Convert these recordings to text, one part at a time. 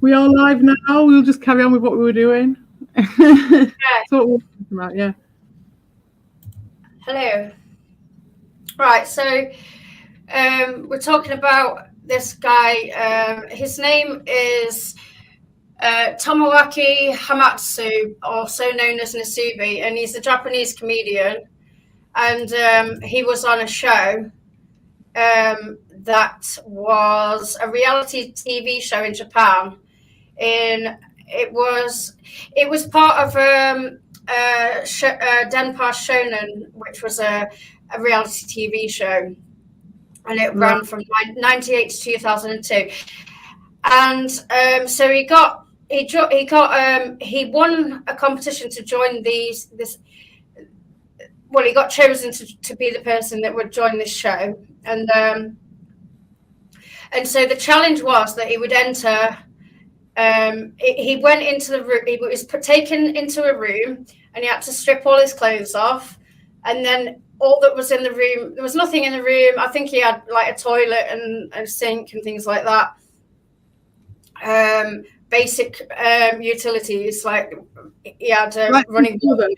We are live now. We'll just carry on with what we were doing. Yeah. That's what we're talking about, yeah. Hello. Right, so we're talking about this guy. His name is Tomoaki Hamatsu, also known as Nasubi, and he's a Japanese comedian. And he was on a show that was a reality TV show in Japan. It was part of Denpa Shonen, which was a reality TV show, and it ran from 1998 to 2002. And so he won a competition to join he got chosen to be the person that would join this show, and so the challenge was that he would enter. He went into the room. He was taken into a room, and he had to strip all his clothes off. And then all that was in the room, there was nothing in the room. I think he had like a toilet and a sink and things like that. Basic utilities, like he had running water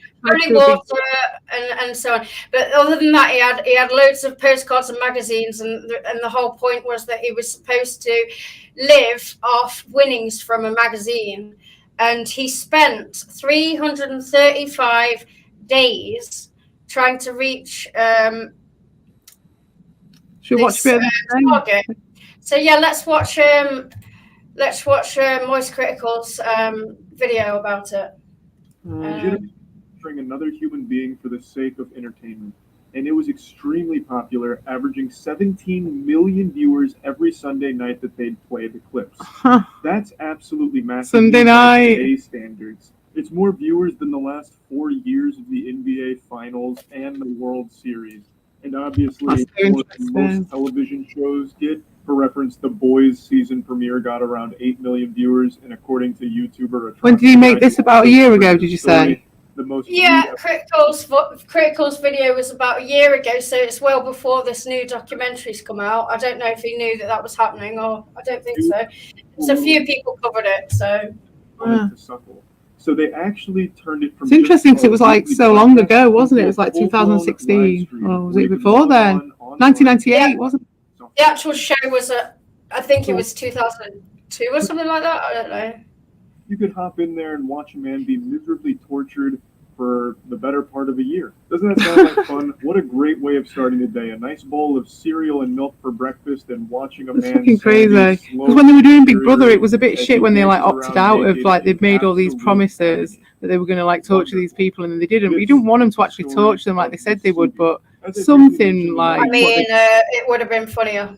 and so on. But other than that, he had loads of postcards and magazines, and the whole point was that he was supposed to live off winnings from a magazine. And he spent 335 days trying to reach Should we watch a bit of target. So yeah, let's watch Moist Critical's video about it. Featuring another human being for the sake of entertainment. And it was extremely popular, averaging 17 million viewers every Sunday night that they'd play the clips. That's absolutely massive. Sunday night. Today's standards. It's more viewers than the last 4 years of the NBA Finals and the World Series. And obviously, more than most television shows get. For reference, The Boys season premiere got around 8 million viewers, and according to YouTuber... When did he make this? About a year ago, did you say? Critical's video was about a year ago, so it's well before this new documentary's come out. I don't know if he knew that was happening, or I don't think so. So a few people covered it, so... So they actually turned it from... It's interesting because it was like so long ago, wasn't it? It was like 2016. Or was it before then? 1998, wasn't it? The actual show was I think it was 2002 or something like that. I don't know. You could hop in there and watch a man be miserably tortured for the better part of a year. Doesn't that sound like fun? What a great way of starting the day. A nice bowl of cereal and milk for breakfast and watching a man... It's fucking crazy. Because when they were doing Big Brother, it was a bit shit when they like opted out of like they'd made all these promises that they were going to like torture these people, and then they didn't. But you didn't want them to actually torture them like they said they would, but something like... I mean, it would have been funnier.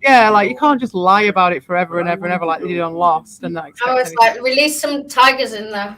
Yeah, like you can't just lie about it forever and ever and ever like they did on Lost and that. I was like, release some tigers in there.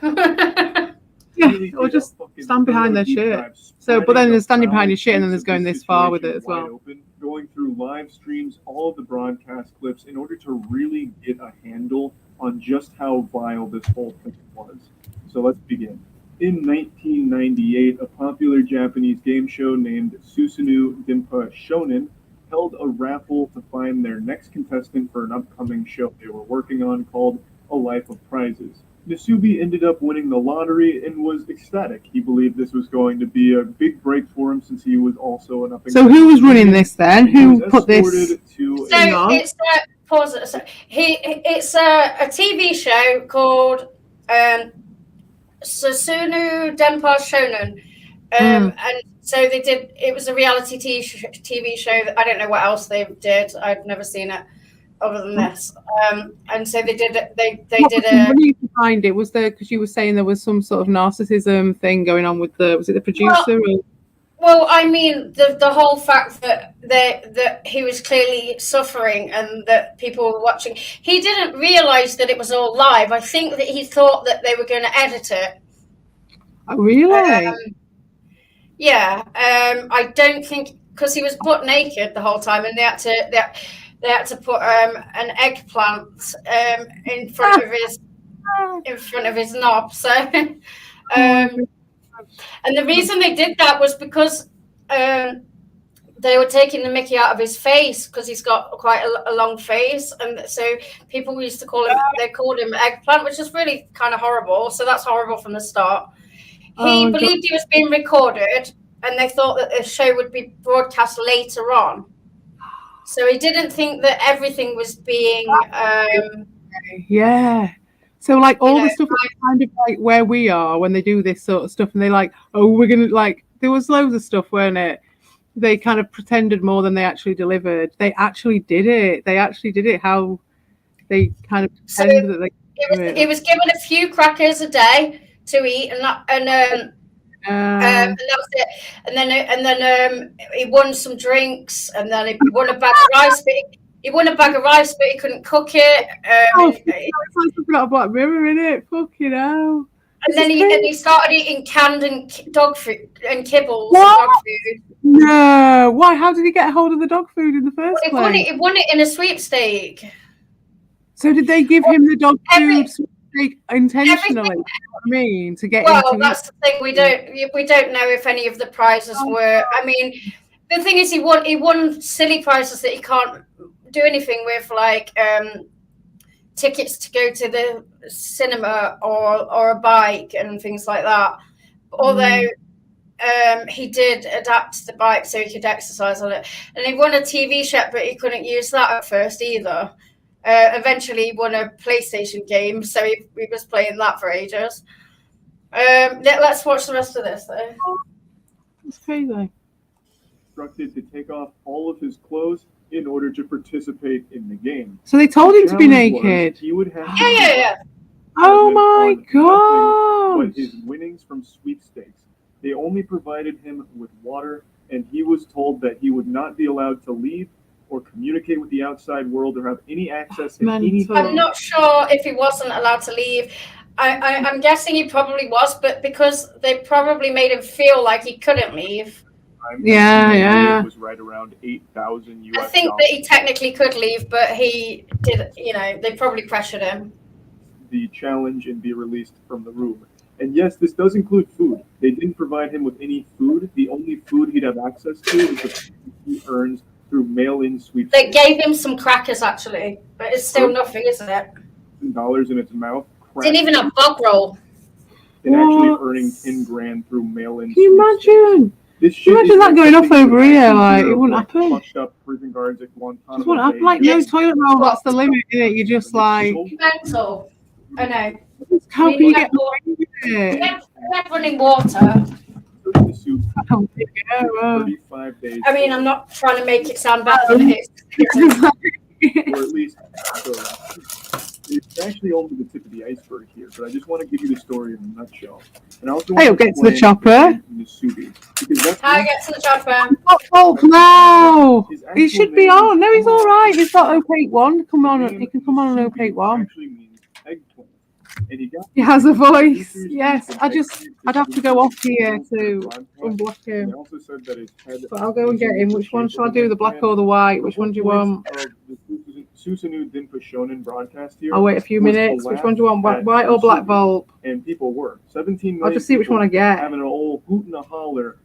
Yeah, or just stand behind their shit. So, but then there's standing behind your shit, and then there's going this far with it as well. Going through live streams, all of the broadcast clips, in order to really get a handle on just how vile this whole thing was. So let's begin. In 1998, a popular Japanese game show named Susanoo Denpa Shonen held a raffle to find their next contestant for an upcoming show they were working on called A Life of Prizes. Nasubi ended up winning the lottery and was ecstatic. He believed this was going to be a big break for him since he was also an up-and-coming. So who was running this then? Who put this? It's a TV show called Susanoo Denpa Shonen. And so they did. It was a reality TV show. That I don't know what else they did. I've never seen it other than this. And so they did. They did a. When you find it, was there because you were saying there was some sort of narcissism thing going on with the? Was it the producer? Well, I mean, the whole fact that he was clearly suffering and that people were watching. He didn't realize that it was all live. I think that he thought that they were going to edit it. Oh, really? Yeah, I don't think because he was butt naked the whole time, and they had to put an eggplant in front of his knob. So, and the reason they did that was because they were taking the mickey out of his face because he's got quite a long face, and so people used to call him. They called him Eggplant, which is really kind of horrible. So that's horrible from the start. He believed he was being recorded, and they thought that the show would be broadcast later on. So he didn't think that everything was being. Yeah. So like all the stuff is kind of like where we are when they do this sort of stuff, and they like, oh, we're gonna like. There was loads of stuff, weren't it? They kind of pretended more than they actually delivered. They actually did it. They actually did it. How they kind of pretended that they. He was given a few crackers a day to eat, and that was it. And then he won some drinks, and then he won a bag of rice. But he won a bag of rice, but he couldn't cook it. It's like something like a Black Mirror, in it. Fucking hell. And then he started eating canned and dog food and kibbles. What? And dog food. No. Why? How did he get hold of the dog food in the first place? He won it in a sweepstake. So did they give him the dog food intentionally? I mean, to get. Well, that's the thing. We don't know if any of the prizes were. I mean, the thing is, he won silly prizes that he can't do anything with, like tickets to go to the cinema or a bike and things like that. Although he did adapt the bike so he could exercise on it, and he won a TV set, but he couldn't use that at first either. Eventually, he won a PlayStation game, so he was playing that for ages. Let's watch the rest of this, though. It's crazy. Instructed to take off all of his clothes in order to participate in the game. So they told him to be naked. He would have Yeah. Oh my god! But his winnings from sweepstakes. They only provided him with water, and he was told that he would not be allowed to leave or communicate with the outside world or have any access to anything. I'm not sure if he wasn't allowed to leave. I'm guessing he probably was, but because they probably made him feel like he couldn't leave. It was right around 8,000 US. I think that he technically could leave, but he did. They probably pressured him. The challenge and be released from the room. And yes, this does include food. They didn't provide him with any food. The only food he'd have access to is the food he earns through mail-in sweepstakes. They gave him some crackers actually, but it's still nothing, isn't it? $10 in its mouth. Didn't even have bog roll. And actually earning 10 grand through mail-in. Can you imagine? Imagine that going off over here, like it wouldn't happen. Fucked up prison guards at Guantanamo. Just wouldn't happen. Like no toilet roll. That's the limit, isn't it? You're just like. Mental. I know. How can you get away with it? We had running water. 35 days. I mean, I'm not trying to make it sound better than it is. Or at least, it's actually only the tip of the iceberg here, but I just want to give you the story in a nutshell. And I also want to get to the chopper. How I get to the chopper? Oh no! He should be on. No, he's all right. He's got opaque one. Come on, he can come on an opaque one. He has a voice. Yes, I'd have to go off here to unblock him. But I'll go and get him. Which one shall I do? The black or the white? Which one do you want? Susanoo Dinpa Shonen broadcast here. I'll wait a few minutes. Which one do you want? White or black Volp? And people were 17 million. I'll just see which one I get. Having an old hoot and a holler,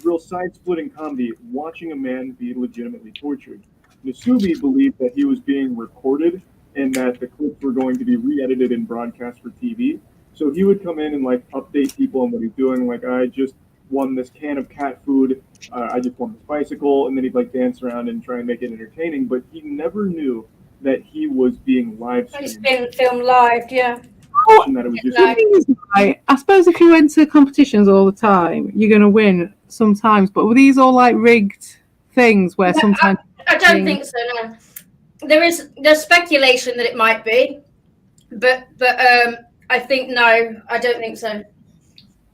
real side-splitting comedy, watching a man be legitimately tortured. Nasubi believed that he was being recorded and that the clips were going to be re-edited and broadcast for TV. So he would come in and like update people on what he's doing. Like, I just won this can of cat food. I just won this bicycle. And then he'd like dance around and try and make it entertaining. But he never knew that he was being live streamed. He's been filmed live, yeah. Oh, and that it was just right. I suppose if you went to competitions all the time, you're going to win sometimes. But were these all like rigged things where sometimes... I don't think so, no. There's speculation that it might be, but I think no, I don't think so.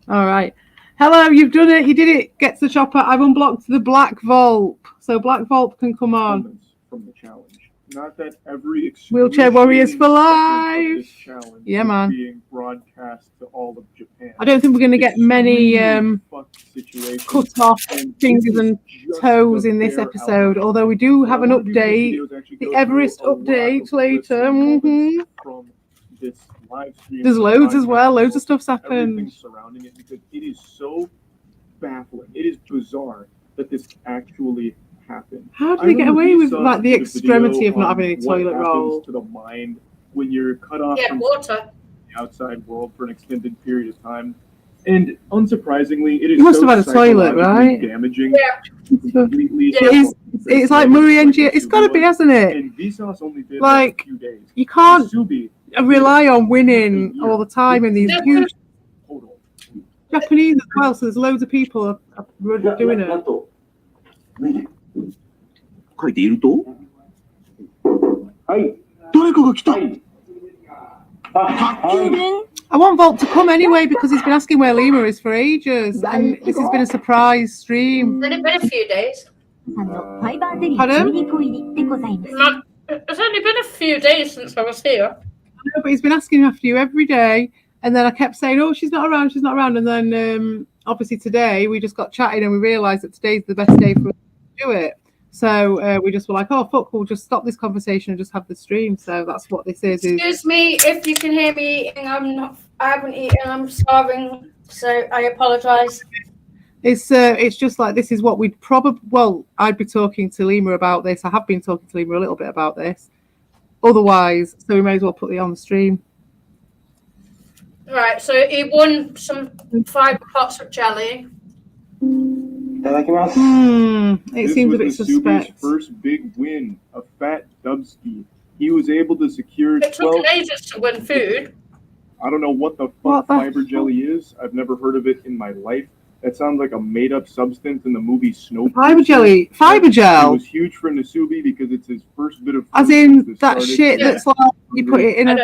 All right. Hello, you've done it. You did it. Get to the chopper. I've unblocked the Black Volp, so Black Volp can come on. From the challenge. Not that every Wheelchair Warriors for life. Yeah, man. Being broadcast to all of Japan. I don't think we're going to get many cut off fingers and toes in this episode, although we do have an update, the Everest update later. From this live stream. There's loads as well. Loads of stuff's happened. Surrounding it, because it is so baffling. It is bizarre that this actually happened. How do they get away with like the extremity of not having any toilet roll? To the mind when you're cut off from water. The outside world for an extended period of time. And unsurprisingly, it is You must so have had a toilet, right? damaging. Yeah. It's like Murray and It's got to be, hasn't it? And Vsauce only did like, a few days. You can't rely on winning all the time in these huge Japanese as well, so there's loads of people are doing it. 書いていると誰かが来た I want Volt to come anyway because he's been asking where Lima is for ages, and this has been a surprise stream. It's only been a few days. Pardon? It's only been a few days since I was here. I know, but he's been asking after you every day, and then I kept saying, "Oh, she's not around, and then obviously today we just got chatting and we realised that today's the best day for us to do it. So we just were like, oh, fuck, we'll just stop this conversation and just have the stream. So that's what this is. Excuse me if you can hear me eating. I haven't eaten. I'm starving. So I apologise. It's just like this is what we'd probably... Well, I'd be talking to Lima about this. I have been talking to Lima a little bit about this. Otherwise, so we may as well put it on the stream. Right, so he won some 5 pots of jelly. It seems a bit suspect. First big win, a fat dubski. He was able to secure 12... It took ages to win food. I don't know what the fuck fiber jelly is. I've never heard of it in my life. That sounds like a made-up substance in the movie Snow. Fiber jelly? Fiber gel? It was huge for Nasubi because it's his first bit of food. As in that shit that's like you put it in a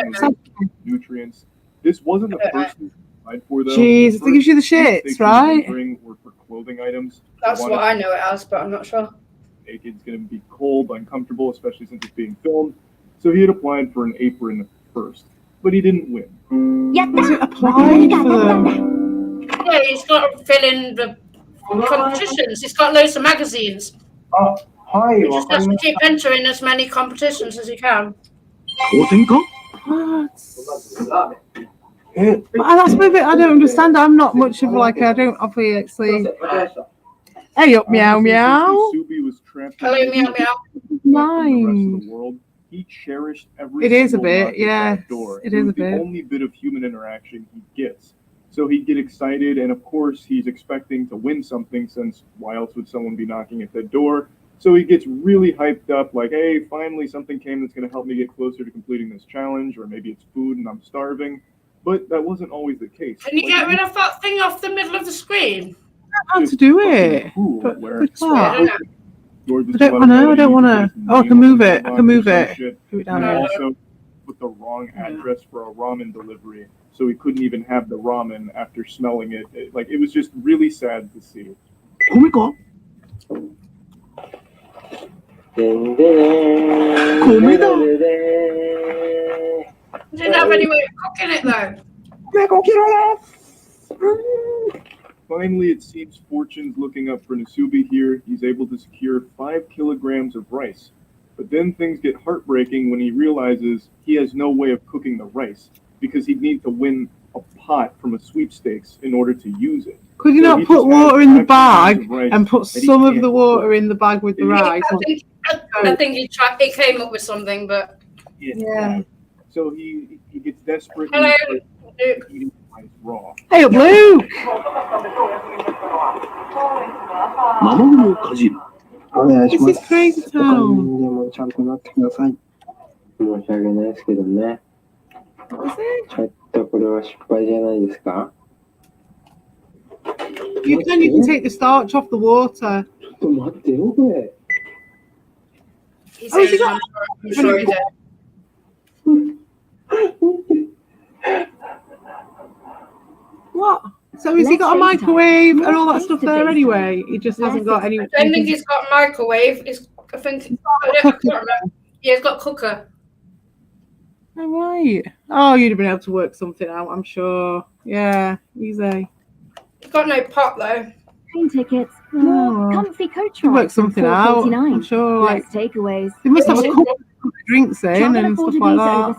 nutrients. This wasn't the first thing I applied for, though. Jeez, it gives you the shits, right? Were for clothing items. That's what I know it as, but I'm not sure. Naked's going to be cold, uncomfortable, especially since it's being filmed. So he had applied for an apron first, but he didn't win. Was it applied for them? Yeah, he's got to fill in the competitions. He's got loads of magazines. Oh, hi. He just has to keep entering as many competitions as he can. What? That's a bit I don't understand. I'm not much of like I don't obviously. Hey up, meow meow. Hello, meow meow. Mine. He cherished every. It is a bit, yeah. It is a bit. The only bit of human interaction he gets. So he'd get excited, and of course he's expecting to win something, since why else would someone be knocking at that door? So he gets really hyped up, like, hey, finally something came that's going to help me get closer to completing this challenge, or maybe it's food and I'm starving. But that wasn't always the case. Can you get rid of that thing off the middle of the screen? I don't know how to do it. I don't want to. Oh, I can move it. I can move it. Move it down and here. also put the wrong address for a ramen delivery, so he couldn't even have the ramen after smelling it. It was just really sad to see. Didn't have any way of cooking it though. Finally, it seems fortune's looking up for Nasubi here. He's able to secure 5 kilograms of rice. But then things get heartbreaking when he realizes he has no way of cooking the rice, because he'd need to win a pot from a sweepstakes in order to use it. Could you not put water in the bag and put some of the water in the bag with the rice? I think he came up with something, but yeah. So he gets desperate. Hello, eating rice raw. Hey up, Luke! This is crazy town. ちゃんとなってください。申し訳ないですけどね。ちょっとこれは失敗じゃないですか? You can take the starch off the water. ちょっと待ってよこれ。he says, I'm sure he did. What? So has he got a microwave and all that stuff there anyway? He just hasn't got any. I don't think he's got a microwave. I can't remember. Yeah, he's got a cooker. All right. Oh, you'd have been able to work something out, I'm sure. Yeah, easy. He's got no pot though. Train tickets, more comfy coach You work rides, something out, I'm sure. less Like takeaways. they must have a couple of drinks in and stuff like that.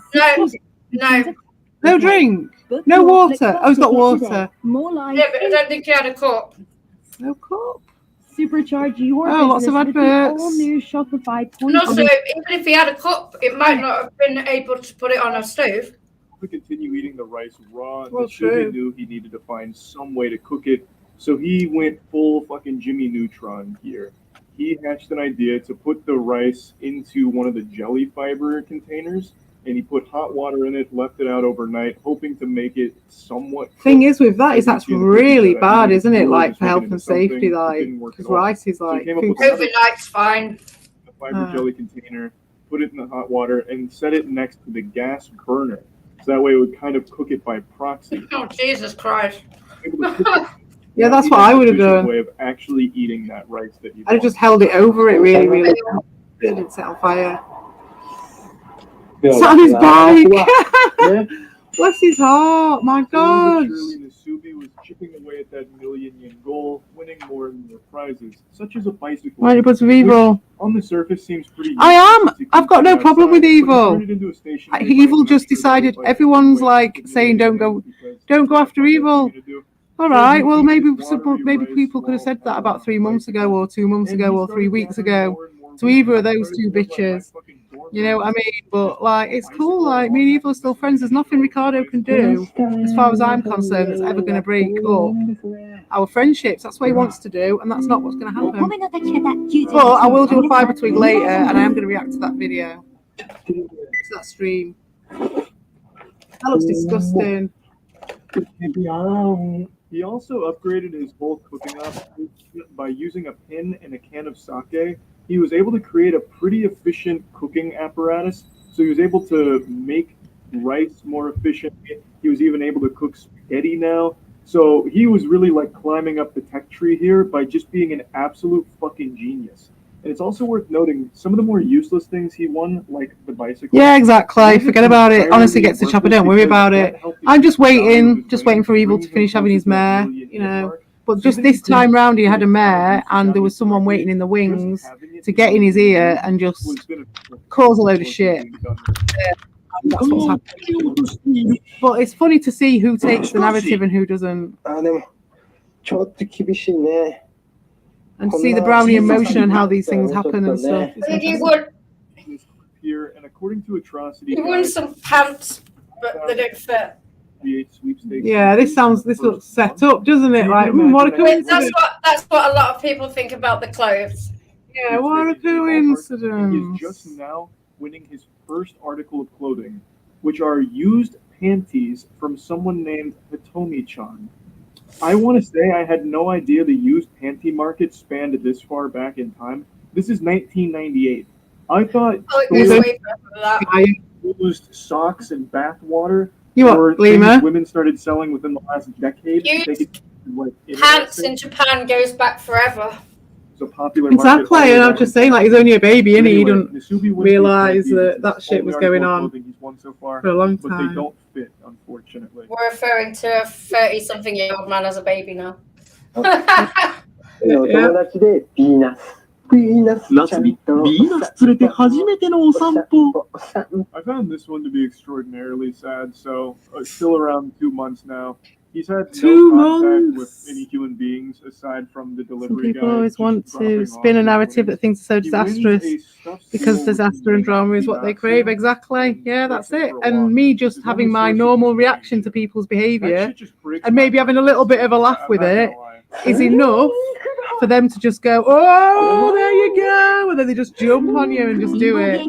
No. No drink. No water. Oh, he's got water. More live. Yeah, but I don't think he had a cup. No cup. Supercharge your lots of business with the adverts. all-new Shopify And point. also, even if he had a cup, it might not have been able to put it on a stove. To continue eating the rice raw, Well, Nasubi true. knew he needed to find some way to cook it, so he went full fucking Jimmy Neutron here. He hatched an idea to put the rice into one of the jelly fiber containers, and he put hot water in it, left it out overnight, hoping to make it somewhat cooked. Thing is with that is So that's he had a really cookie bad, that isn't it? he Like was for making health into and something. safety, It like didn't work because at all. rice is So he like came up with food. Overnight's fine. a fiber jelly container, put it in the hot water, and set it next to the gas burner. So that way it would kind of cook it by proxy. Oh, Jesus Christ. Able to cook it. Yeah, Now, that's he what had I an would have efficient done. way of actually eating that rice that he I'd have bought. just held it over it really, really. It didn't set on fire. It's on his bike. Bless his heart. My God. Slowly but surely, Nasubi was chipping away at that million-yen goal, winning more and more prizes, such as a bicycle. Right, but with evil. On the surface seems pretty. I am. easy to I've got no keep problem with outside, but to evil. turn it into a stationary Evil bike, I'm just not sure decided that, like, everyone's the way like it's saying don't go because after that's evil. what you do. All right, well maybe people could have said that about 3 months ago or 2 months ago or 3 weeks ago to either of those two bitches. You know what I mean? But like, it's cool. Like, me and Evil are still friends. There's nothing Ricardo can do, as far as I'm concerned, that's ever going to break up our friendships. That's what he wants to do, and that's not what's going to happen. But I will do a fiber twig later, and I am going to react to that video, to that stream. That looks disgusting. He also upgraded his whole cooking operation by using a pin and a can of sake. He was able to create a pretty efficient cooking apparatus. So he was able to make rice more efficiently. He was even able to cook spaghetti now. So he was really like climbing up the tech tree here by just being an absolute fucking genius. And it's also worth noting some of the more useless things he won, like the bicycle. Yeah, exactly. Forget about it. Honestly, gets the chopper. Don't worry about it. I'm just waiting for Evil to finish having his mare, you know. But just this time round, he had a mare, and there was someone waiting in the wings to get in his ear and just cause a load of shit. That's what's happening. But it's funny to see who takes the narrative and who doesn't. And see the brownie emotion and how these things happen and stuff. Here, and according to Atrocity, He won some pants, but they don't fit. Yeah, this looks set up, doesn't it? Like, what a coincidence. That's what a lot of people think about the clothes. Yeah, what a coincidence. He is just now winning his first article of clothing, which are used panties from someone named Hitomi-chan. I want to say I had no idea the used panty market spanned this far back in time. This is 1998. I thought used socks and bath water were things women started selling within the last decade. Pants in Japan goes back forever. So popular. Exactly, and I'm just saying, like, he's only a baby, and he didn't realise that shit was going on for a long time. But they don't fit, unfortunately. We're referring to a 30-something-year-old man as a baby now. Yeah. 夏にヴィーナス連れて初めてのお散歩。 I found this one to be extraordinarily sad. So, still around 2 months now. He's had 2 no contact months. with any human beings aside from the Some delivery people guy. always want to spin a narrative that things are so disastrous because disaster and drama is what they crave. Exactly. Yeah, that's it. And me just having my normal reaction to people's behaviour and maybe having a little bit of a laugh with it is enough for them to just go, oh, there you go, and then they just jump on you and just do it.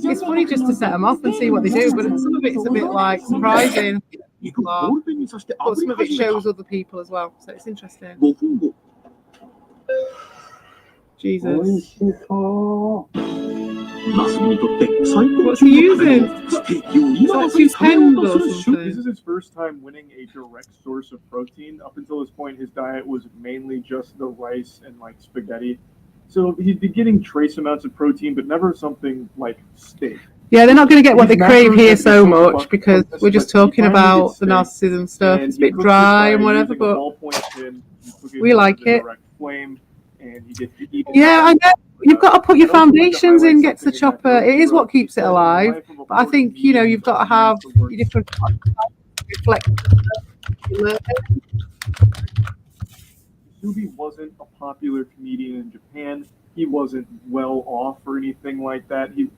It's funny just to set them off and see what they do, but some of it's a bit like surprising. But some of it shows other people as well, so it's interesting. Jesus. What's he using? Is that 2 pens or something? This is his first time winning a direct source of protein. Up until this point, his diet was mainly just the rice and like spaghetti. So he'd be getting trace amounts of protein, but never something like steak. Yeah, they're not going to get what they crave here so much because we're just talking about the narcissism stuff. It's a bit dry and whatever, but we like it. Yeah, I know. You've got to put your foundations in, get to the chopper. It is what keeps it alive. But I think, you know, you've got to have your different reflect. Nasubi wasn't a popular comedian in Japan. He wasn't well off or anything like that. This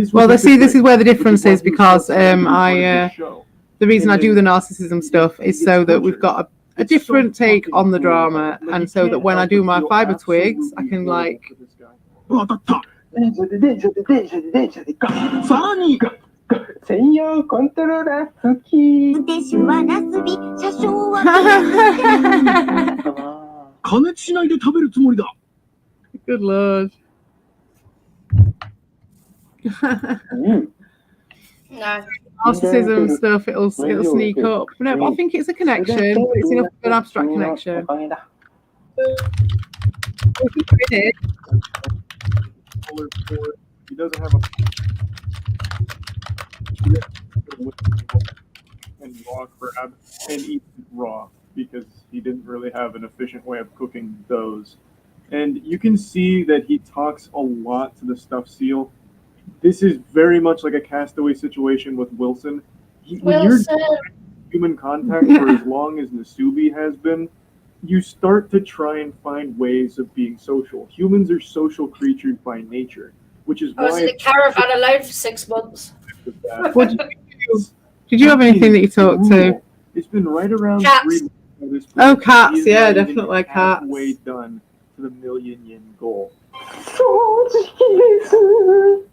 is where the difference is, because the reason I do the narcissism stuff is so that we've got a different take on the drama, and so that when I do my fiber twigs, I can like. さらに専用コントローラー付き。運転手はナスビ、車掌は加熱しないで食べるつもりだ。Good lord. No. Narcissism stuff, it'll sneak up. No, but I think it's a connection. It's enough of an abstract connection. He doesn't have a and raw crab and eat raw because he didn't really have an efficient way of cooking those. And you can see that he talks a lot to the stuffed seal. This is very much like a Castaway situation with Wilson. When you're in human contact for as long as Nasubi has been, you start to try and find ways of being social. Humans are social creatures by nature, which is why... I was in a caravan alone for 6 months. Did you have anything that you talked to? It's been right around cats. 3 months by this point. Oh, cats, He is yeah, not even definitely cats. halfway done to the 1,000,000 yen goal.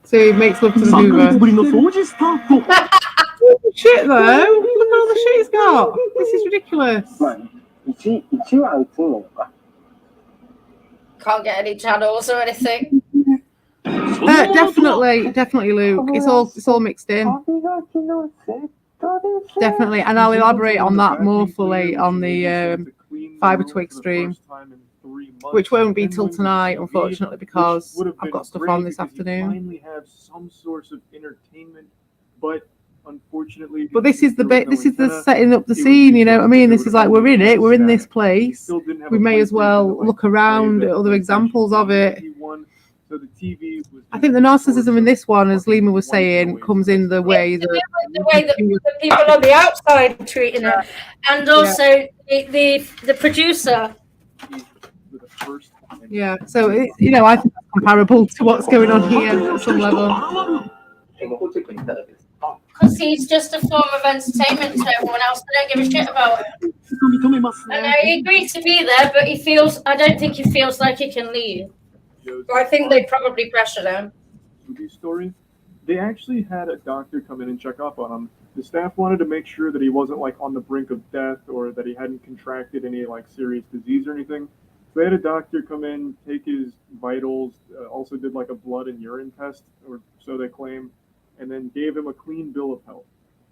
So he makes love to the 3ヶ月 Hoover. ぶりの掃除スタート。 Shit though! Look at all the shit he's got! This is ridiculous. まあ、1は映んのか。 Can't get any channels or anything. Definitely, Luke. It's all mixed in. 歯磨きのセットです。 Definitely, and I'll elaborate on that more fully on the Fiber Twig stream, which won't be till tonight, unfortunately, because I've got stuff on this afternoon. Finally have some source of entertainment, but unfortunately. But this is the bit. This is the setting up the scene. You know what I mean? This is like we're in it. We're in this place. We may as well look around at other examples of it. I think the narcissism in this one, as Lima was saying, comes in the way that the people on the outside are treating it, and also the producer. Yeah, so I think it's comparable to what's going on here at some level. Because he's just a form of entertainment to everyone else. They don't give a shit about it. I know he agrees to be there, but I don't think he feels like he can leave. I think they probably pressured him. Story. They actually had a doctor come in and check up on him. The staff wanted to make sure that he wasn't like on the brink of death or that he hadn't contracted any like serious disease or anything. So they had a doctor come in, take his vitals, also did like a blood and urine test, or so they claim, and then gave him a clean bill of health.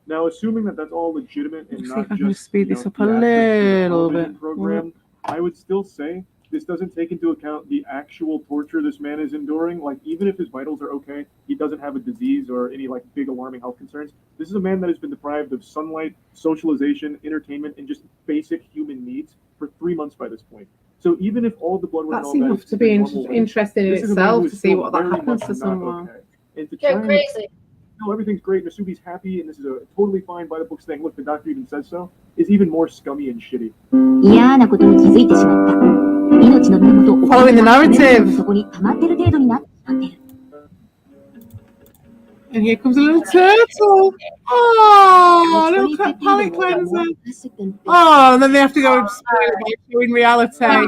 Now, assuming that that's all legitimate and not just speed this up a little bit. Program, I would still say this doesn't take into account the actual torture this man is enduring. Like, even if his vitals are okay, he doesn't have a disease or any like big alarming health concerns. This is a man that has been deprived of sunlight, socialization, entertainment, and just basic human needs for 3 months by this point. So even if all the blood that's enough to be interesting in itself to see what that happens to someone. And to go crazy. No, everything's great. Nasubi's happy, and this is a totally fine by the books thing. Look, the doctor even says so. Is even more scummy and shitty. Following the narrative. And here comes a little turtle. Oh, a little palate cleanser. Oh, and then they have to go and spoil it by showing reality. How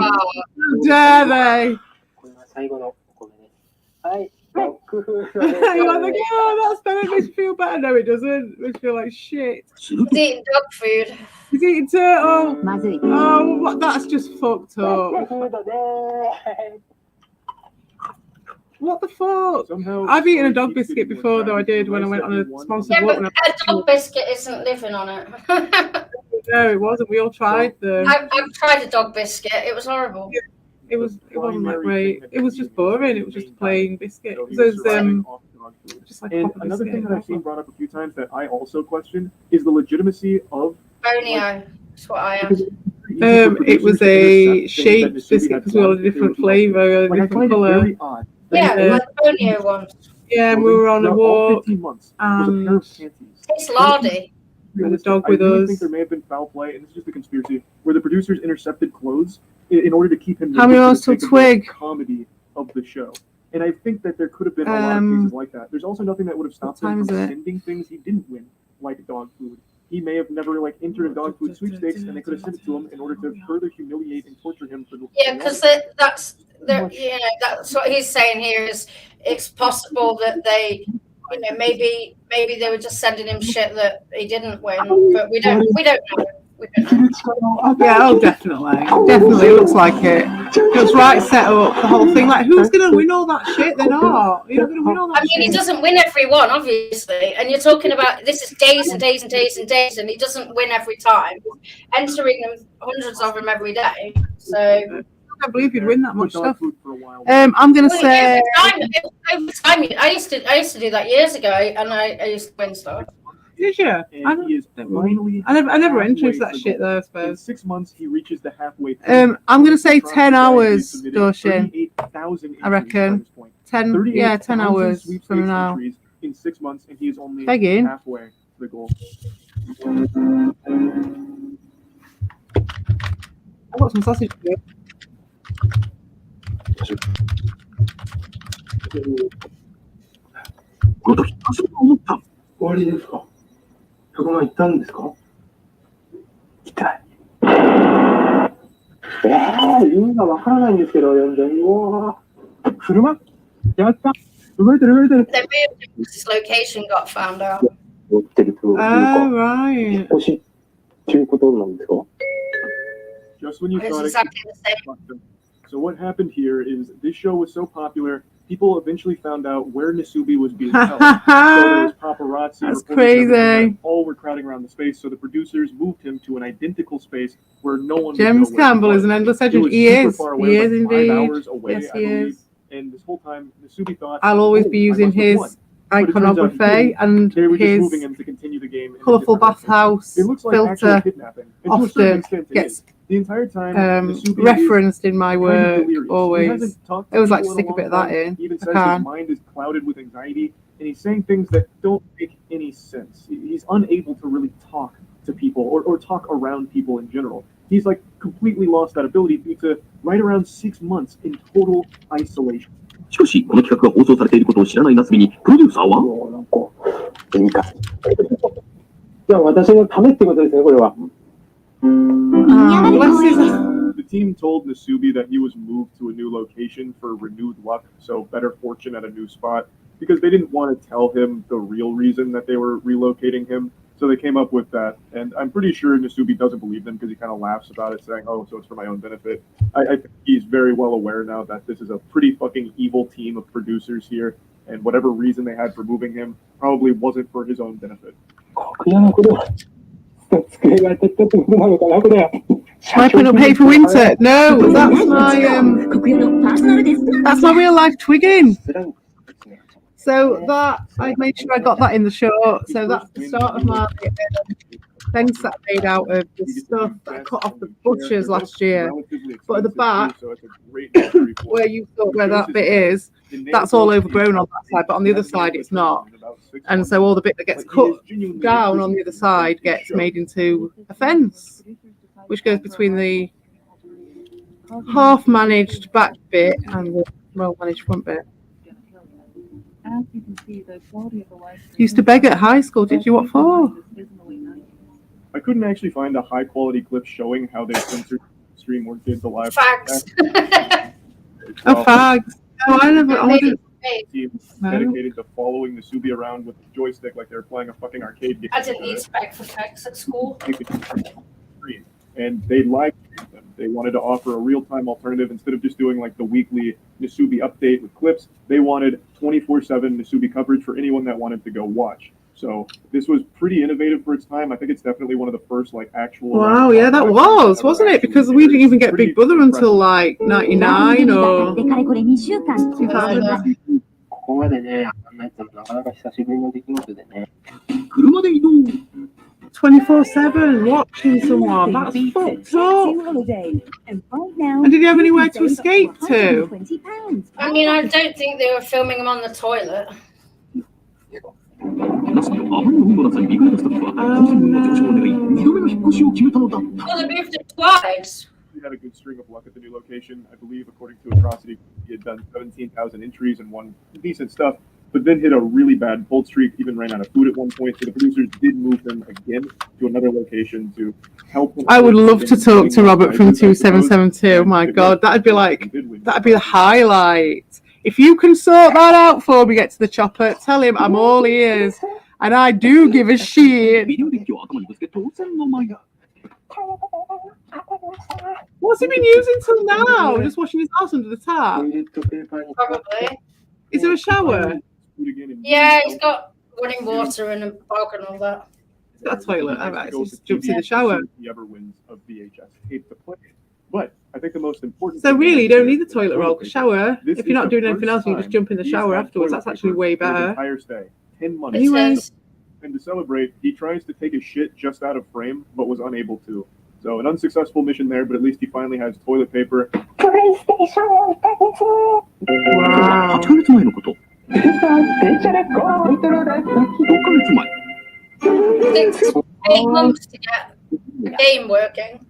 dare they? You're like, oh, that's better. It makes me feel better. No, it doesn't. It makes me feel like shit. He's eating dog food. He's eating turtle. Oh, that's just fucked up. What the fuck? Somehow, I've eaten a dog biscuit before, though I did when I went on a sponsored walk. But a dog biscuit isn't living on it. No, it wasn't. We all tried them. I've tried a dog biscuit. It was horrible. Yeah. It wasn't that great. It was just boring. It was just a plain biscuit. So it was, just like and another thing that I've seen brought up a few times that I also question is the legitimacy of Bonio. That's what I am. It was a shaped biscuit because we all had a different flavour, a different colour. Yeah, like Bonio ones. Yeah, and we were on a walk, and it's lardy. We had a dog with I us. think there may have been foul play, and this is just a conspiracy, where the producers intercepted clothes in order to keep him. How many hours till Twig? Comedy of the show. And I think that there could have been a lot of cases like that. There's also nothing that would have stopped him from sending things he didn't win, like dog food. He may have never like entered a dog food sweepstakes, and they could have sent it to him in order to further humiliate and torture him for the. Yeah, because that's what he's saying here. Is it's possible that they, maybe they were just sending him shit that he didn't win, but we don't know. Yeah, oh, definitely. Definitely looks like it. It was right set up, the whole thing. Like, who's going to win all that shit? They're not. You're not going to win all that shit. He doesn't win every one, obviously. And you're talking about this is days and days and days and days, and he doesn't win every time. Entering them, hundreds of them every day. So I can't believe you'd win that much stuff. I'm going to say. Over time, I used to do that years ago, and I used to win stuff. Did you? I never entered into that shit though, I suppose. In 6 months, he reaches the halfway. I'm going to say 10 hours, Doshin. I reckon. 10 hours from now. In 6 months, and he is only Begging. halfway to the goal. I've got some sausage. What そこまで行ったんですか？行ってない。意味がわからないんですけど、全然。車？やった。動いてる。His location got found out. 動いてるというか。right. 引っ越しっていうことなんですか？ Just when you It's thought exactly the same. So what happened here is this show was so popular, people eventually found out where Nasubi was being held. So there was paparazzi. That's crazy. All were crowding around the space, so the producers moved him to an identical space where no one James Campbell is an endless legend. He is. He is indeed. 5 hours away, Yes, I he believe. is. And this whole time, Nasubi thought, I'll always be using his iconography and his colourful bathhouse filter often gets the entire time referenced in my work always. I always like to stick a bit of that in. He even I says can. his mind is clouded with anxiety, and he's saying things that don't make any sense. He's unable to really talk to people or talk around people in general. He's like completely lost that ability due to right around 6 months in total isolation. しかし、この企画が放送されていることを知らない夏美に、プロデューサーはなんか、いや、私のためってことですね、これは。The team told Nasubi that he was moved to a new location for renewed luck, so better fortune at a new spot, because they didn't want to tell him the real reason that they were relocating him. So they came up with that, and I'm pretty sure Nasubi doesn't believe them because he kind of laughs about it, saying, "Oh, so it's for my own benefit." I think he's very well aware now that this is a pretty fucking evil team of producers here, and whatever reason they had for moving him probably wasn't for his own benefit. My putting up hay for winter. No, that's my real life twigging. So that I made sure I got that in the short. So that's the start of my fence that I made out of the stuff that I cut off the butchers last year. But at the back, where you thought where that bit is, that's all overgrown on that side, but on the other side it's not. And so all the bit that gets cut down on the other side gets made into a fence, which goes between the half-managed back bit and the well-managed front bit. Used to beg at high school, did you? What for? I couldn't actually find a high-quality clip showing how they censored stream More Kids Alive. Facts. Oh, fags. No, I didn't. Dedicated to following Nasubi around with a joystick like they were playing a fucking arcade game. I didn't need spec for facts at school. And they live streamed them. They wanted to offer a real-time alternative instead of just doing like the weekly Nasubi update with clips. They wanted 24/7 Nasubi coverage for anyone that wanted to go watch. So this was pretty innovative for its time. I think it's definitely one of the first like actual. Wow, yeah, that was, wasn't it? Because we didn't even get Big Brother until like 99 or 2000. ここまでね、あんなやつもなかなか久しぶりの出来事でね。車で移動。 24/7 watching someone. That's fucked up. And did you have anywhere to escape to? I mean, I don't think they were filming them on the toilet. 皆さん、あまりの温度の差に見かけたスタッフは、突然の上昇を狙い、2度目の引っ越しを決めたのだった。Well, they moved it twice. actually had a good string of luck at the new location. I believe, according to Atrocity, he had done 17,000 entries and won decent stuff, but then hit a really bad cold streak, even ran out of food at one point. So the producers did move him again to another location to help him. I would love to talk to Robert from 2772. My God, that'd be the highlight. If you can sort that out for me, get to the chopper, tell him I'm all ears. And I do give a shit. ビデオデッキを頭にぶつけ当然の前が What's he been using till now? Just washing his house under the tap? Probably. Is there a shower? Yeah, he's got running water and a bog and all that. He's got a toilet. All right, so just jumps in the shower. He ever wins of VHS tape to play. But I think the most important. So really, you don't need the toilet roll. Shower. If you're not doing anything else, you just jump in the shower afterwards. That's actually way better. Entire stay, 10 months. Anyways. And to celebrate, he tries to take a shit just out of frame, but was unable to. So an unsuccessful mission there, but at least he finally has toilet paper. Wow. 8ヶ月前のこと。6ヶ月前。 8 months to get the game working.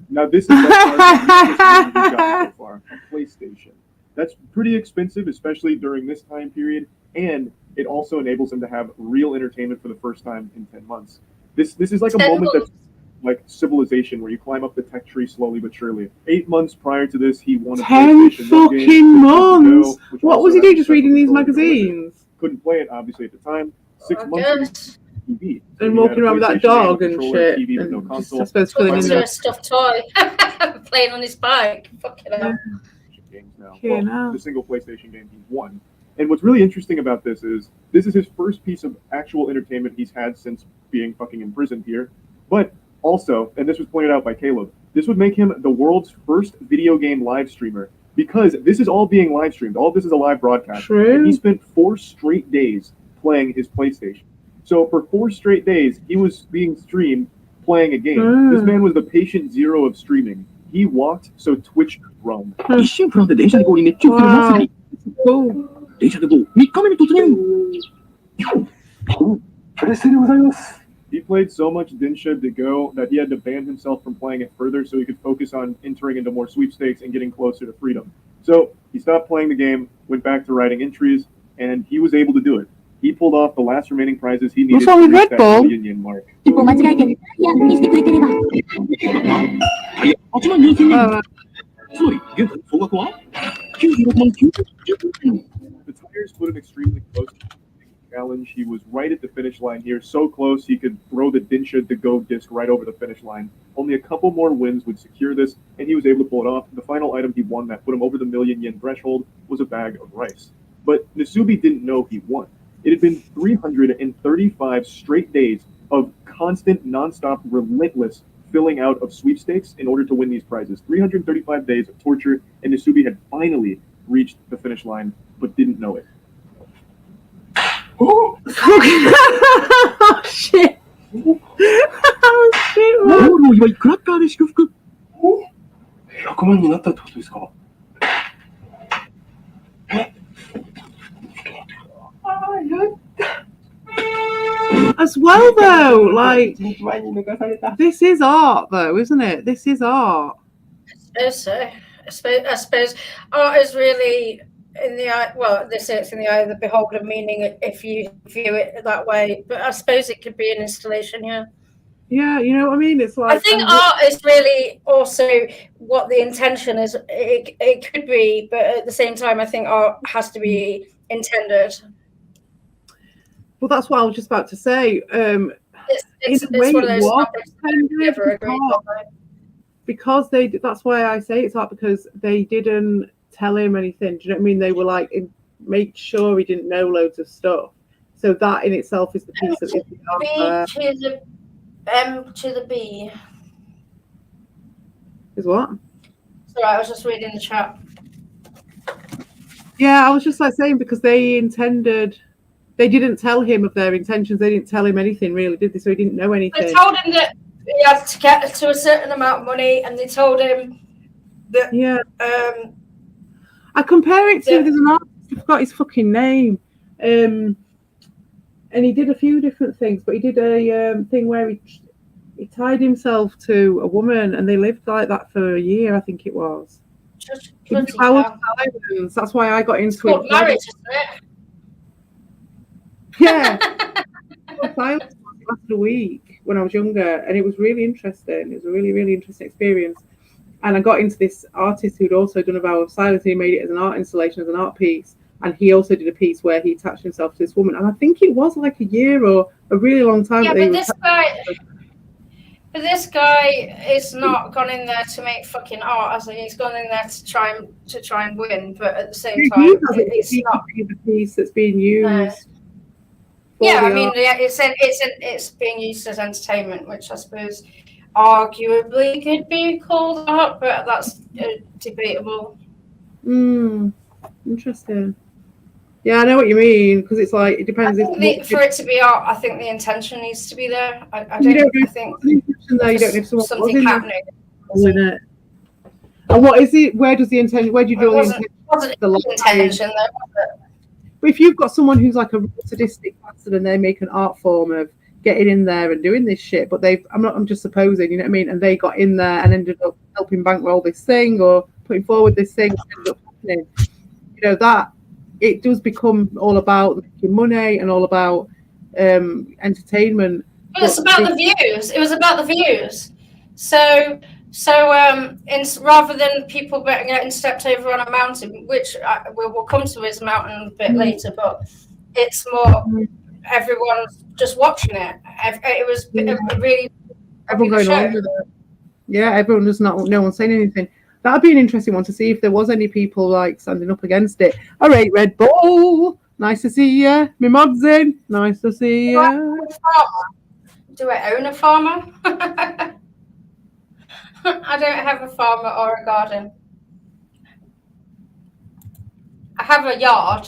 Now this is got so far, a PlayStation. That's pretty expensive, especially during this time period, and it also enables him to have real entertainment for the first time in 10 months. This is like a moment that's like Civilization, where you climb up the tech tree slowly but surely. 8 months prior to this, he won a 10 PlayStation fucking months! What was he doing, just reading these magazines? magazines? Couldn't play it, obviously, at the time. 6 months. TV. So And he walking had a around with that PlayStation dog game, and controller, shit. TV with And no just, console. I suppose, filling in What's the... a stuffed toy? Playing on his bike. Fucking hell. Games now. Yeah, Well, no. the single PlayStation game he's won. And what's really interesting about this is his first piece of actual entertainment he's had since being fucking imprisoned here. But also, and this was pointed out by Caleb, this would make him the world's first video game live streamer, because this is all being live streamed. All of this is a live broadcast. True. And he spent 4 straight days playing his PlayStation. So for 4 straight days, he was being streamed playing a game. This man was the patient zero of streaming. He walked so Twitch could run. 一心不乱で電車で5に熱中するまさに。電車で5、3日目に突入。プレステでございます。 He played so much Dinsha to go that he had to ban himself from playing it further so he could focus on entering into more sweepstakes and getting closer to freedom. So he stopped playing the game, went back to writing entries, and he was able to do it. He pulled off the last remaining prizes he needed What's wrong to with reach Red that Bull? million yen mark. 一歩間違えていやにしてくれてれば。いや、8万4000円。つまり、現在総額は96万910円。 The tires put him extremely close to the challenge. He was right at the finish line here, so close he could throw the Dinsha to go disc right over the finish line. Only a couple more wins would secure this, and he was able to pull it off. The final item he won that put him over the million yen threshold was a bag of rice. But Nasubi didn't know he won. It had been 335 straight days of constant, nonstop, relentless filling out of sweepstakes in order to win these prizes. 335 days of torture, and Nasubi had finally reached the finish line, but didn't know it. Oh, shit. Oh, shit, ゴ man. ールを祝い、クラッカーで祝福。 100万になったってことですか？ As well, though, like, this is art, though, isn't it? This is art. I suppose art is really in the eye. Well, they say it's in the eye of the beholder, meaning if you view it that way. But I suppose it could be an installation, yeah. Yeah, you know what I mean? It's like... I think art is really also what the intention is. It could be, but at the same time, I think art has to be intended. Well, that's what I was just about to say. It's in a way, one of it those was topics that I never agree on. because they... That's why I say it's art, because they didn't tell him anything. Do you know what I mean? They were like, make sure he didn't know loads of stuff. So that in itself is the piece of the art. B to the M to the B. Is what? Sorry, I was just reading the chat. Yeah, I was just like saying, because they didn't tell him of their intentions. They didn't tell him anything, really, did they? So he didn't know anything. They told him that he had to get to a certain amount of money, and they told him that Yeah. I compare it to, there's an artist, I forgot his fucking name. And he did a few different things, but he did a thing where he tied himself to a woman, and they lived like that for a year, I think it was. Just It was bloody power hell. silence. That's why I got It's into called it. marriage, isn't Yeah, it? silence lasted a week when I was younger, and it was really interesting. It was a really, really interesting experience. And I got into this artist who'd also done a vow of silence. He made it as an art installation, as an art piece, and he also did a piece where he attached himself to this woman. And I think it was like a year or a really long time. Yeah, that they but were this guy is not gone in there to make fucking art. As in, he's gone in there to try and win. But at the same time, it's not the piece that's being used. Yeah, I mean, it's being used as entertainment, which I suppose arguably could be called art, but that's debatable. Interesting. Yeah, I know what you mean, because it's like it depends. For it to be art, I think the intention needs to be there. I think you don't know if someone something happening. In it. And what is it? Where does the intention? Where do you draw the intention? Wasn't the intention though. But if you've got someone who's like a sadistic bastard and they make an art form of getting in there and doing this shit, but I'm just supposing, you know what I mean? And they got in there and ended up helping bankroll this thing or putting forward this thing, ended up happening. You know, that it does become all about making money and all about entertainment. Well, it's about the views. It was about the views. So rather than people getting stepped over on a mountain, which we'll come to his mountain a bit later, but it's more everyone's just watching it. It was a really everyone going on with it. Yeah, everyone does not. No one saying anything. That'd be an interesting one to see if there was any people like standing up against it. All right, Red Bull. Nice to see you. My mod's in. Nice to see you. Do I own a farmer? I don't have a farmer or a garden. I have a yard.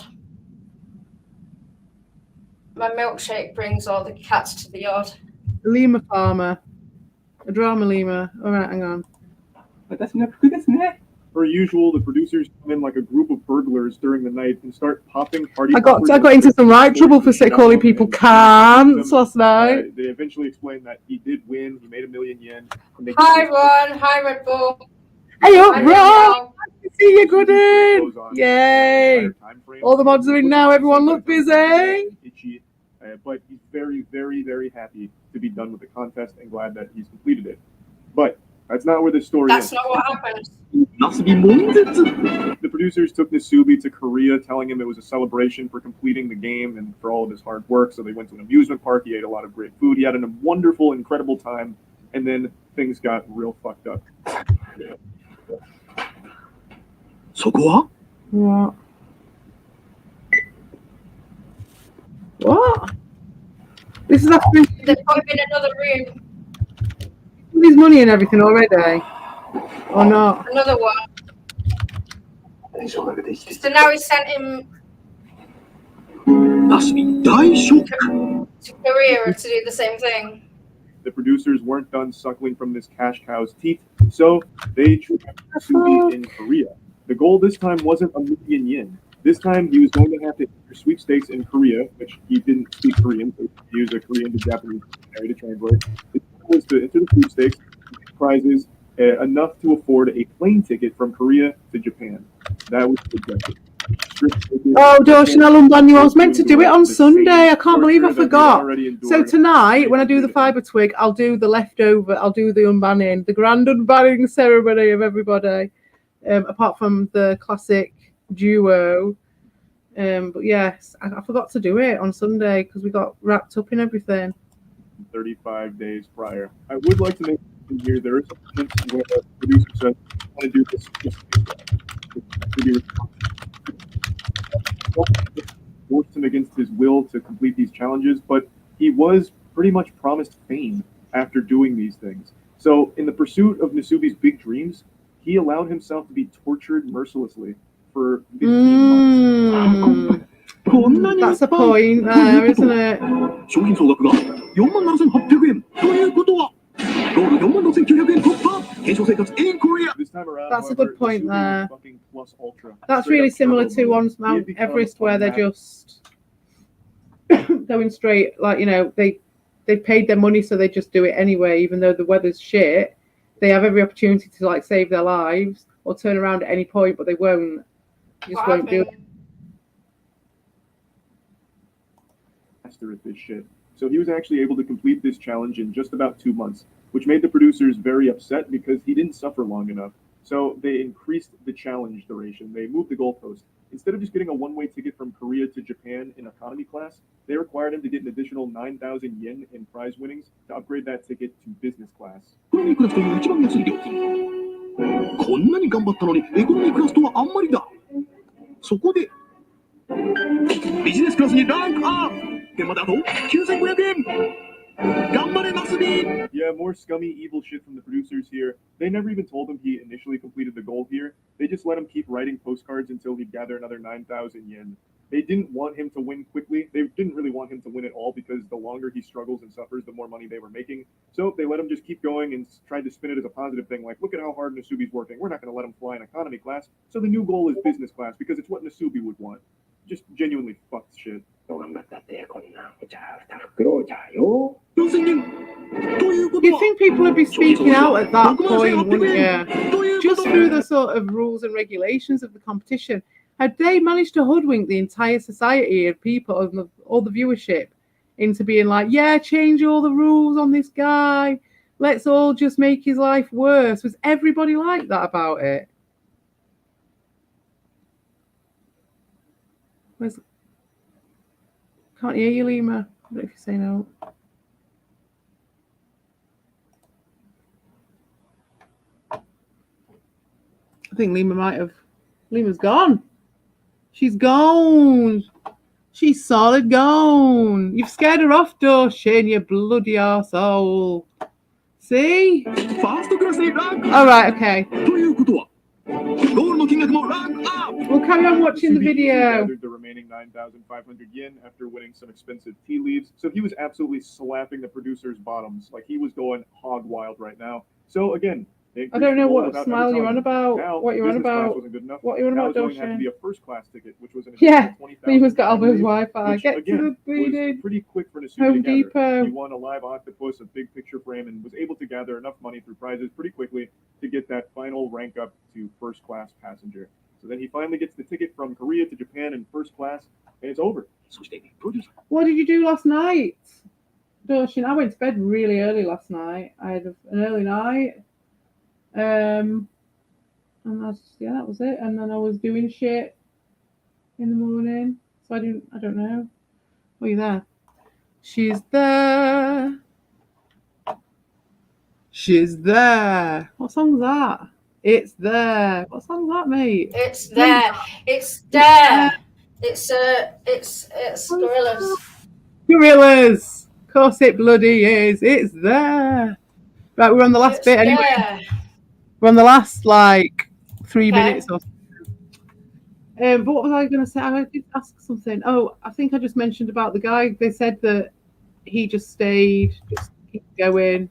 My milkshake brings all the cats to the yard. A lemur farmer. A drama lemur. All right, hang on. Per usual, the producers come in like a group of burglars during the night and start popping party. I got into some right trouble for calling people cans last night. They eventually explained that he did win. He made $1 million yen. Hi, Ron. Hi, Red Bull. Hey up, Ron. Nice to see you, good in. Yay. All the mods are in now. Everyone look busy. But he's very, very, very happy to be done with the contest and glad that he's completed it. But that's not where the story is. That's not what happened. The producers took Nasubi to Korea, telling him it was a celebration for completing the game and for all of his hard work. So they went to an amusement park. He ate a lot of great food. He had a wonderful, incredible time. And then things got real fucked up. What? What? This is after they're probably in another room. His money and everything already, or not? Another one. So now he sent him to Korea to do the same thing. The producers weren't done suckling from this cash cow's teeth, so they trapped Nasubi in Korea. The goal this time wasn't $1 million yen. This time he was going to have to enter sweepstakes in Korea, which he didn't speak Korean, so he used a Korean to Japanese dictionary to translate. The goal was to enter the sweepstakes, prizes enough to afford a plane ticket from Korea to Japan. That was the objective. Oh, Chanel Umbani, I was meant to do it on Sunday. I can't believe I forgot. So tonight, when I do the fibre twig, I'll do the leftover. I'll do the unbanning, the grand unbanning ceremony of everybody, apart from the classic duo. But yes, I forgot to do it on Sunday because we got wrapped up in everything. 35 days prior. I would like to make in here there is a instance where the producer said, I want to do this forced him against his will to complete these challenges, but he was pretty much promised fame after doing these things. So in the pursuit of Nasubi's big dreams, he allowed himself to be tortured mercilessly for 15 months. That's a point there, isn't it? This time around, that's a good point there. Ultra. That's really similar to on Mount Everest, where they're just going straight, like, you know, they they've paid their money, so they just do it anyway, even though the weather's shit. They have every opportunity to like save their lives or turn around at any point, but they won't. They just won't do it. Master at this shit. So he was actually able to complete this challenge in just about 2 months, which made the producers very upset because he didn't suffer long enough. So they increased the challenge duration. They moved the goalpost. Instead of just getting a one-way ticket from Korea to Japan in economy class, they required him to get an additional 9,000 yen in prize winnings to upgrade that ticket to business class. エコノミークラスという一番安い料金。こんなに頑張ったのにエコノミークラスとはあんまりだ。そこでビジネスクラスにランクアップ。でまであと9,500円。頑張れマスビー。 Yeah, more scummy, evil shit from the producers here. They never even told him he initially completed the goal here. They just let him keep writing postcards until he'd gather another 9,000 yen. They didn't want him to win quickly. They didn't really want him to win at all because the longer he struggles and suffers, the more money they were making. So they let him just keep going and tried to spin it as a positive thing, like, look at how hard Nasubi's working. We're not going to let him fly in economy class. So the new goal is business class because it's what Nasubi would want. Just genuinely fucked shit. 頑張ったってこんなじゃあ2袋じゃあよ。 You'd think people would be speaking out at that point, wouldn't you? Just through the sort of rules and regulations of the competition. Had they managed to hoodwink the entire society of people and all the viewership into being like, yeah, change all the rules on this guy. Let's all just make his life worse. Was everybody like that about it? Can't hear you, Lima. I don't know if you say no. I think Lima's gone. She's gone. She's solid gone. You've scared her off, Doshin, you bloody arsehole. See? All right, okay. We'll carry on watching the video. The remaining 9,500 yen after winning some expensive tea leaves. So he was absolutely slapping the producers' bottoms. Like he was going hog wild right now. So again, I don't know what smile you're on about. Now, what you're on about? What you're on about, Doshin? Had to be Doshin? a first class ticket, which was an Yeah, $20,000 Lima's got Albo's Wi-Fi. which, Get again, to the bleeding was pretty quick for Nasubi Home to gather. Depot. He won a live octopus, a big picture frame, and was able to gather enough money through prizes pretty quickly to get that final rank up to first class passenger. So then he finally gets the ticket from Korea to Japan in first class, and it's over. What did you do last night, Doshin? I went to bed really early last night. I had an early night. And that was it. And then I was doing shit in the morning. So I don't know. Oh, you there? She's there. She's there. What song's that? It's there. What song's that, mate? It's there. It's there. It's Gorillas. Gorillas. Of course it bloody is. It's there. Right, we're on the last bit anyway. There. We're on the last, 3 minutes or so. But what was I going to say? I did ask something. Oh, I think I just mentioned about the guy. They said that he just stayed, just keep going.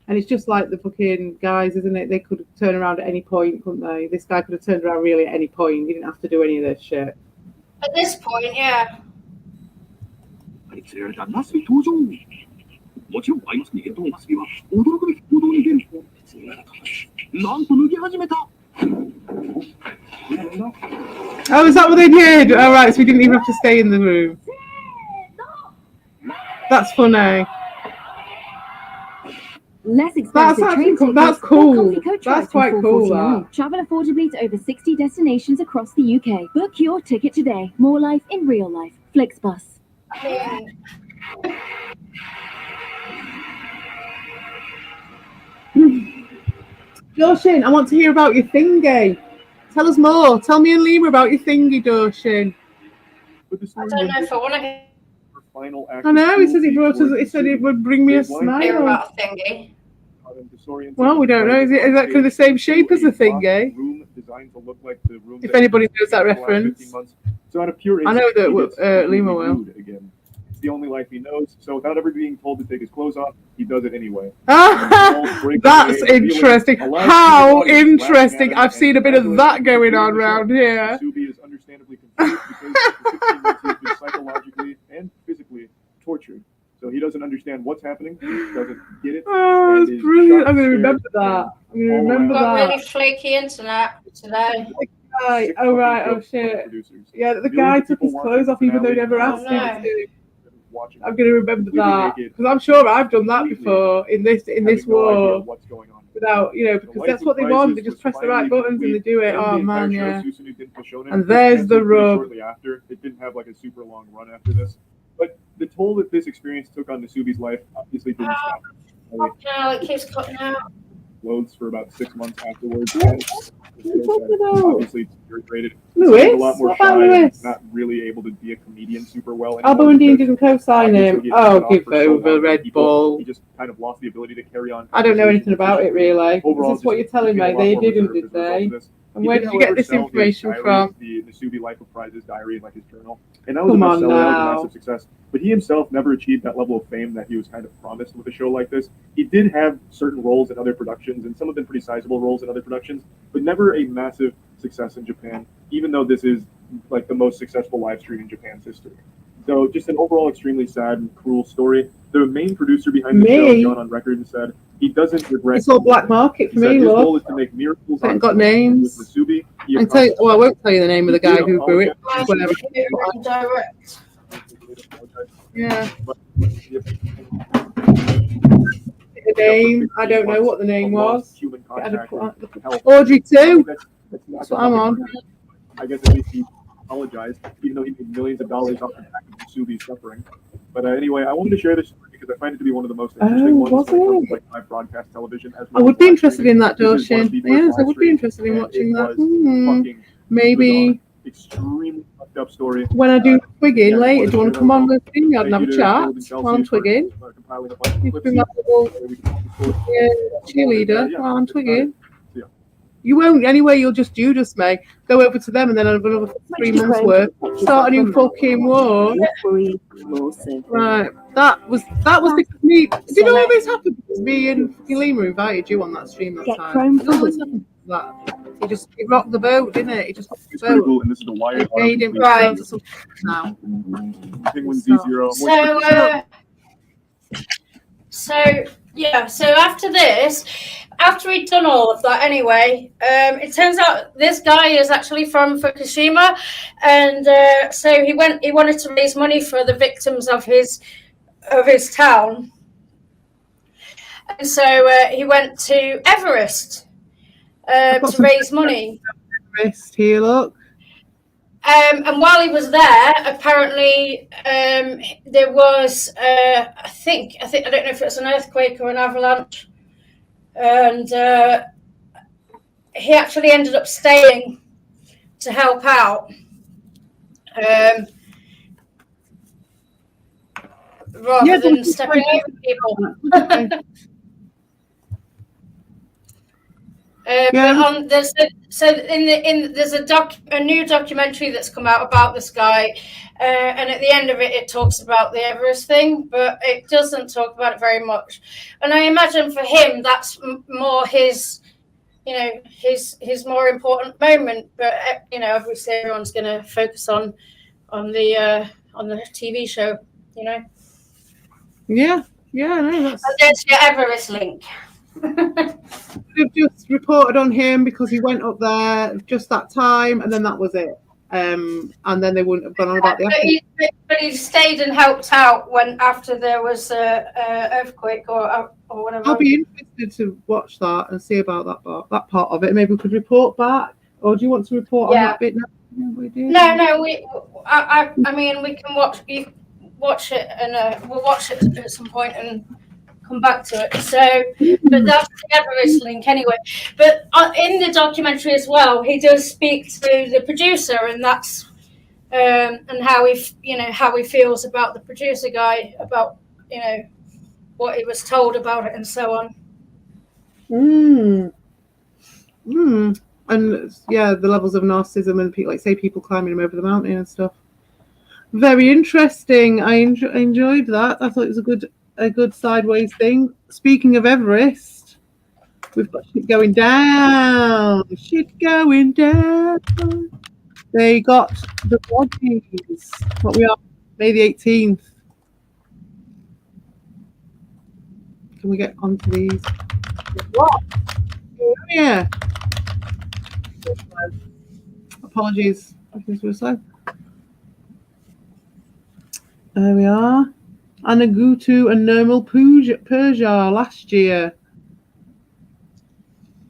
And it's just like the fucking guys, isn't it? They could turn around at any point, couldn't they? This guy could have turned around really at any point. He didn't have to do any of this shit. At this point, yeah. もちろんアイマスクにゲットのマスビは驚くべき行動に出る。なんと脱ぎ始めた。 Oh, is that what they did? All right, so we didn't even have to stay in the room. That's funny. Less expensive train tickets that's or cool. coffee coach That's rides from quite cool, $4.49. that. Travel affordably to over 60 destinations across the UK. Book your ticket today. More life in real life. Flixbus. Doshin, I want to hear about your thingy. Tell us more. Tell me and Lima about your thingy, Doshin. But the I story don't know was if I want to final act I know, he of says he brought us, cruelty he said it towards would bring me a his wife. hear smile. about a thingy. Well, we don't know. Is that kind of the same shape as the thingy? Room designed to look like the room If that anybody knows that for the last reference. 15 months. So out of pure I know instinct, that he gets Lima completely will. nude again. It's the only life he knows. So without ever being told to take his clothes off, he does it anyway. That's interesting. How interesting. I've seen a bit of that going on around here. Nasubi is understandably confused because for 16 months he's been psychologically and physically tortured. So he doesn't understand what's happening. He doesn't get it. Oh, and that's is brilliant. shocked, I'm going to scared, remember that. I'm going to all remember around. Got that. really flaky internet today. Right. Sick Oh, right. fucking Oh, jokes from the shit. producers. Yeah, the Millions guy of took people his watching clothes the off even though he finale. never Oh, asked him no. to. Watching I'm going to remember completely that. naked, Because I'm sure I've done that completely before in this having war. no idea what's going on. Without, you know, The because life that's of what they Crisis want. They just was press the right finally buttons and they complete, do it. and Oh, the entire man, show, yeah. Susanoo didn't Shonen, And was there's the canceled pretty rub. shortly after. It didn't have like a super long run after this. But the toll that this experience took on Nasubi's life obviously didn't stop. No, it keeps cutting out. Clothes for about 6 months afterwards. What? And What are you talking about? obviously deteriorated. Lewis? He was a lot more What about shy Lewis? and not really able to be a comedian super well anymore. Albo and Dean because didn't co-sign obviously him. he had Oh, been off give for so long over, from Red people, Bull. He just kind of lost the ability to carry on. I don't know anything about it, conversations. really. Overall, Is this what just you're telling became a me? lot They more didn't, reserved did as a result they? of this. And He where did, did you get however, this sell his information diary, from? The Nasubi Life of Prizes diary, like his journal, and that was Come a on bestseller. That was a now. massive success. But he himself never achieved that level of fame that he was kind of promised with a show like this. He did have certain roles in other productions, and some of them pretty sizable roles in other productions, but never a massive success in Japan, even though this is like the most successful live stream in Japan's history. So just an overall extremely sad and cruel story. The main producer behind the show, John on record, and said he doesn't regret. It's all black market for He said me, his goal love. is to make miracles I on ain't got with names. Nasubi. He I tell you, well, I won't tell you the name of the guy who grew it. Like, Whatever. direct. Yeah. But, The name, I don't know what the name was. Human I had to contact put and health. Audrey too. That's That's what I'm on. I guess at least he apologized, even though he made millions of dollars off the back of Nasubi's suffering. But anyway, I wanted to share this story because I find it to be one of the most interesting ones when it comes to like live broadcast television. As I would be interested in that, This is one of Dorshin. the first Yes, I live would be streams, interested in and watching it that. was fucking Maybe extremely fucked up story. when I do twigging yeah, later, do you want to come on the thing? I'd Thank have a you to chat Gerald and Chelsea while I'm for, twigging. compiling a bunch of You clips can be my little so we can tell the story. cheerleader Yeah, while I'm it's about twigging. it. Yeah. You won't anyway. You'll just Judas me. Go over to them and then have another 3 months worth. Start a new fucking war. Right. That was because me. Did all this happen because me and Lima invited you on that stream that Get time? Chrome Did all this happen because of that? It rocked the boat, didn't it? It just rocked It's the pretty boat. cool, and this is the Wired It made him Right. to something now. Penguin Z0. So yeah, so after this, after he'd done all of that anyway, it turns out this guy is actually from Fukushima, and so he wanted to raise money for the victims of his town, and so he went to Everest to raise money. Wrist here, look. And while he was there, apparently there was, I think I don't know if it's an earthquake or an avalanche, and he actually ended up staying to help out, rather than stepping over people. But there's a new documentary that's come out about this guy, and at the end of it, it talks about the Everest thing, but it doesn't talk about it very much. And I imagine for him, that's more his, his more important moment. But obviously, everyone's going to focus on the TV show. Yeah, no, that's. And there's your Everest link. They've just reported on him because he went up there just that time, and then that was it. And then they wouldn't have gone on about the. But he stayed and helped out after there was a earthquake or whatever. I'll be interested to watch that and see about that part of it. Maybe we could report back, or do you want to report on that bit now? No. I mean, we can watch it, and we'll watch it at some point and come back to it. So, but that's the Everest link anyway. But in the documentary as well, he does speak to the producer, and that's and how he feels about the producer guy, about what he was told about it, and so on. And yeah, the levels of narcissism and people climbing him over the mountain and stuff. Very interesting. I enjoyed that. I thought it was a good sideways thing. Speaking of Everest, we've got shit going down. They got the bodies. What we are, May the 18th. Can we get onto these? What? Oh, yeah. Apologies. There we are. Anagutu and Nirmal Purjar last year.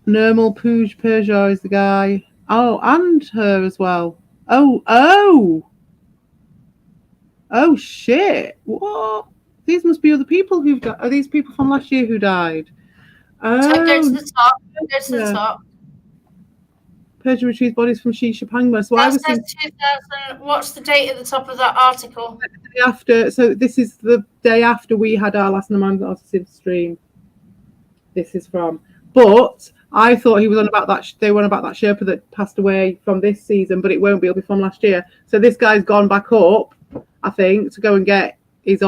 Nirmal Purjar is the guy. Oh, and her as well. Oh shit. What? These must be other people who've died. Are these people from last year who died? Go to the top. Go to the yeah. top. Persia retrieves bodies from Shisha Pangma. So That I was says 2000. What's the date at the top of that article? after. So this is the day after we had our last Narcissist stream. This is from. But I thought he was on about that. They were on about that Sherpa that passed away from this season, but it won't be. It'll be from last year. So this guy's gone back up, I think, to go and get his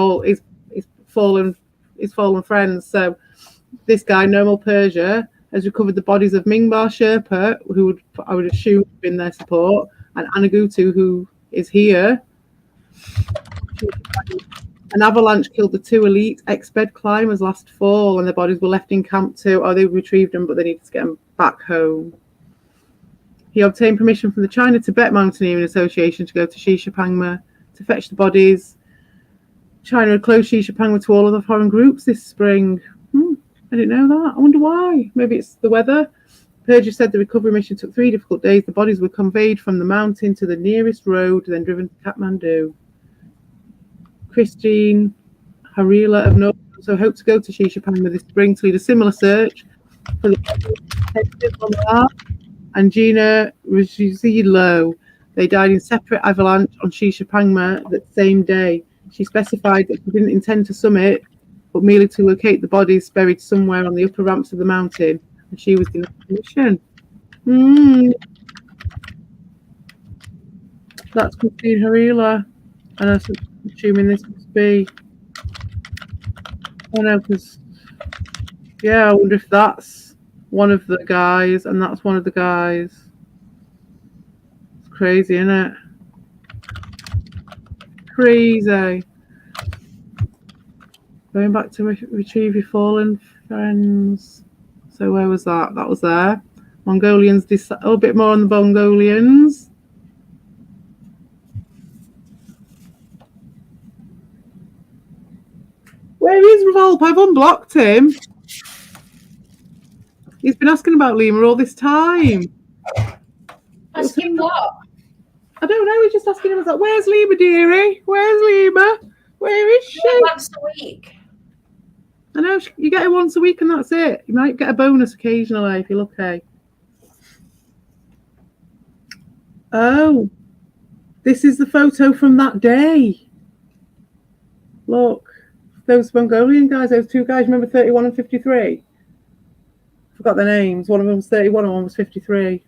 fallen friends. So this guy, Nirmal Persia, has recovered the bodies of Mingbar Sherpa, who I would assume have been their support, and Anagutu, who is here. An avalanche killed the 2 elite ex-bed climbers last fall, and their bodies were left in camp too. Oh, they retrieved them, but they needed to get them back home. He obtained permission from the China-Tibet Mountaineering Association to go to Shisha Pangma to fetch the bodies. China had closed Shisha Pangma to all other foreign groups this spring. I didn't know that. I wonder why. Maybe it's the weather. Persia said the recovery mission took 3 difficult days. The bodies were conveyed from the mountain to the nearest road, then driven to Kathmandu. Christine Harila of North also hoped to go to Shisha Pangma this spring to lead a similar search for the and Gina Rizilo. They died in separate avalanche on Shisha Pangma that same day. She specified that she didn't intend to summit, but merely to locate the bodies buried somewhere on the upper ramps of the mountain, and she was denied permission. That's Christine Harila, and I'm assuming this must be. Oh no, because I wonder if that's one of the guys, and that's one of the guys. It's crazy, isn't it? Crazy. Going back to retrieve your fallen friends. So where was that? That was there. Mongolians. A bit more on the Mongolians. Where is Revolp? I've unblocked him. He's been asking about Lima all this time. Asking what? I don't know. He's just asking him. Like, where's Lima, dearie? Where's Lima? Where is she? Once a week. I know. You get it once a week and that's it. You might get a bonus occasionally if you're lucky. Oh. This is the photo from that day. Look. Those Mongolian guys, those 2 guys, remember 31 and 53? Forgot their names. One of them was 31 and one was 53.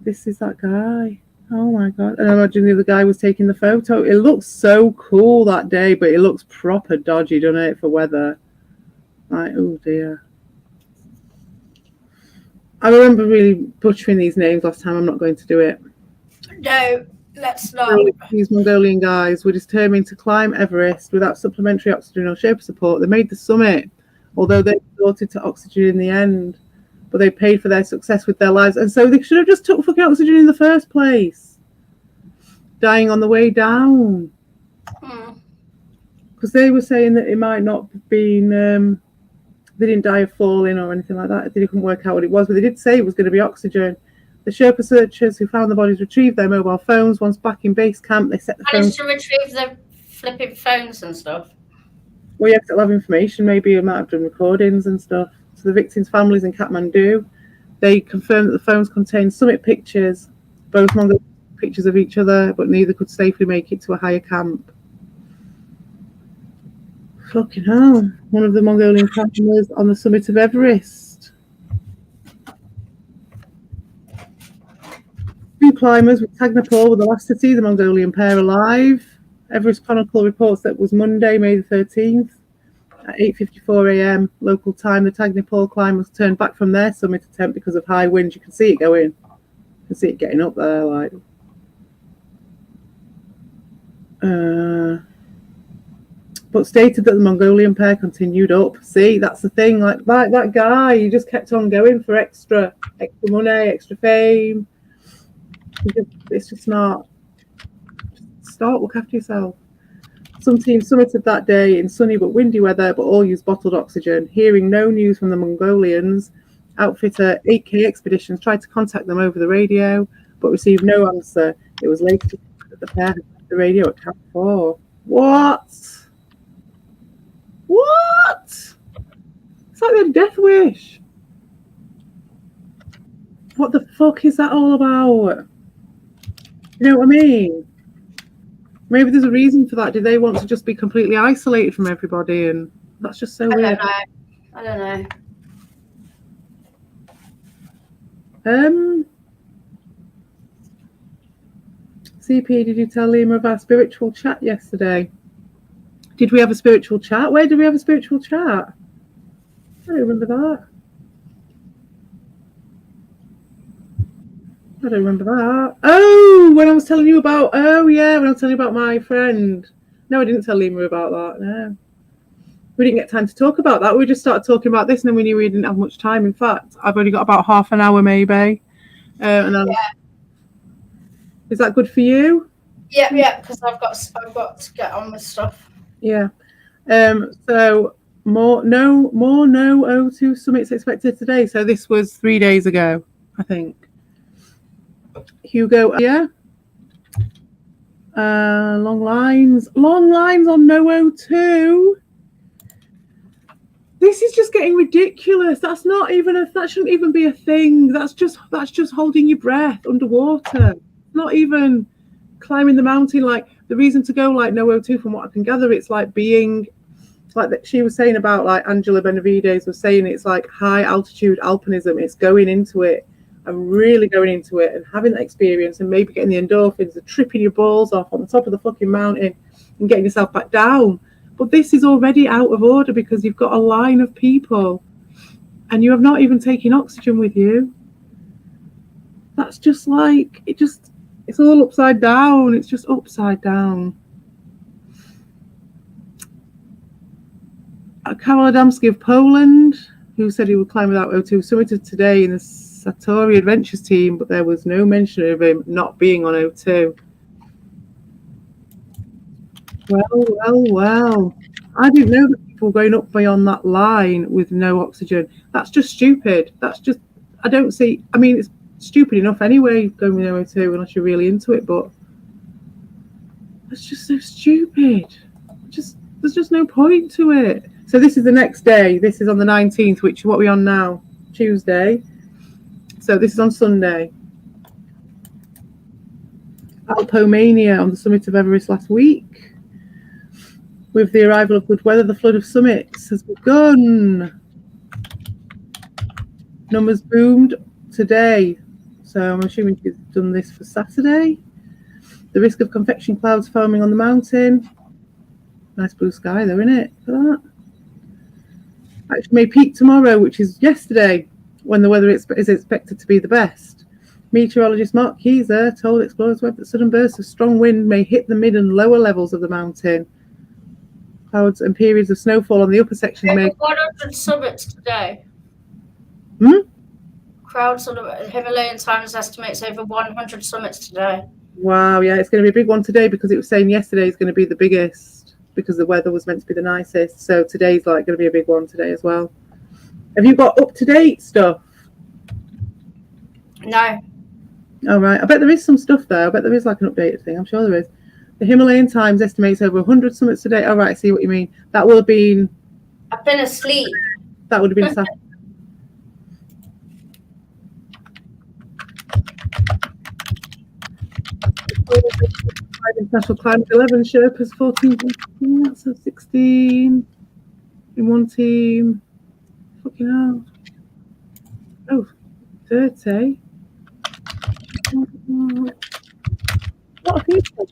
This is that guy. Oh my God. And I imagine the other guy was taking the photo. It looks so cool that day, but it looks proper dodgy, doesn't it, for weather? Like, oh dear. I remember really butchering these names last time. I'm not going to do it. No. Let's not. These Mongolian guys were determined to climb Everest without supplementary oxygen or Sherpa support. They made the summit, although they resorted to oxygen in the end. But they paid for their success with their lives. And so they should have just took fucking oxygen in the first place. Dying on the way down. Because they were saying that it might not have been... they didn't die of falling or anything like that. They couldn't work out what it was. But they did say it was going to be oxygen. The Sherpa searchers who found the bodies retrieved their mobile phones. Once back in base camp, they set the phones... Managed to retrieve the flipping phones and stuff. Well, yeah, they'll have information. Maybe you might have done recordings and stuff. So the victims' families in Kathmandu, they confirmed that the phones contained summit pictures, both Mongolian pictures of each other, but neither could safely make it to a higher camp. Fucking hell. One of the Mongolian climbers on the summit of Everest. 2 climbers with Tagnapur were the last to see the Mongolian pair alive. Everest Chronicle reports that it was Monday, May the 13th, at 8:54 a.m. local time. The Tagnapur climbers turned back from their summit attempt because of high winds. You can see it going. You can see it getting up there, like. but stated that the Mongolian pair continued up. See, that's the thing. Like that guy, he just kept on going for extra money, extra fame. It's just not. Start, look after yourself. Some teams summited that day in sunny but windy weather, but all used bottled oxygen. Hearing no news from the Mongolians, outfitter 8K Expeditions tried to contact them over the radio, but received no answer. It was later that the pair had left the radio at Camp 4. What? It's like their death wish. What the fuck is that all about? You know what I mean? Maybe there's a reason for that. Do they want to just be completely isolated from everybody? And that's just so weird. I don't know. CP, did you tell Lima of our spiritual chat yesterday? Did we have a spiritual chat? Where did we have a spiritual chat? I don't remember that. I don't remember that. Oh, when I was telling you about, when I was telling you about my friend. No, I didn't tell Lima about that, no. We didn't get time to talk about that. We just started talking about this and then we knew we didn't have much time. In fact, I've only got about half an hour maybe. Is that good for you? Yeah, because I've got to get on with stuff. Yeah. So more no O2 summits expected today. So this was 3 days ago, I think. Hugo, yeah. Long lines on no O2. This is just getting ridiculous. That shouldn't even be a thing. That's just holding your breath underwater. Not even climbing the mountain. Like the reason to go like no O2, from what I can gather, it's like being like that she was saying about, like Angela Benavides was saying, it's like high altitude alpinism. It's going into it and really going into it and having that experience and maybe getting the endorphins, and tripping your balls off on the top of the fucking mountain and getting yourself back down. But this is already out of order because you've got a line of people and you have not even taken oxygen with you. That's just like, it's all upside down. It's just upside down. Karol Adamski of Poland, who said he would climb without O2, summited today in the Satori Adventures team, but there was no mention of him not being on O2. Well. I didn't know that people were going up beyond that line with no oxygen. That's just stupid. It's stupid enough anyway, going with no O2 unless you're really into it, but it's just so stupid. There's just no point to it. So this is the next day. This is on the 19th, which what are we on now? Tuesday. So this is on Sunday. Alpomania on the summit of Everest last week. With the arrival of good weather, the flood of summits has begun. Numbers boomed today. So I'm assuming she's done this for Saturday. The risk of convection clouds forming on the mountain. Nice blue sky though, isn't it? For that. Actually may peak tomorrow, which is yesterday, when the weather is expected to be the best. Meteorologist Mark Keyser told Explorers Web that sudden bursts of strong wind may hit the mid and lower levels of the mountain. Clouds and periods of snowfall on the upper sections may... 100 summits today. Crowds on the Himalayan Times estimates over 100 summits today. Wow, yeah, it's going to be a big one today because it was saying yesterday is going to be the biggest because the weather was meant to be the nicest. So today's like going to be a big one today as well. Have you got up-to-date stuff? No. All right. I bet there is some stuff there. I bet there is like an updated thing. I'm sure there is. The Himalayan Times estimates over 100 summits today. All right, I see what you mean. That will have been... I've been asleep. That would have been Saturday. International Climate 11 Sherpas 14. That's a 16 in one team. Fucking hell. Oh, 30. What a people.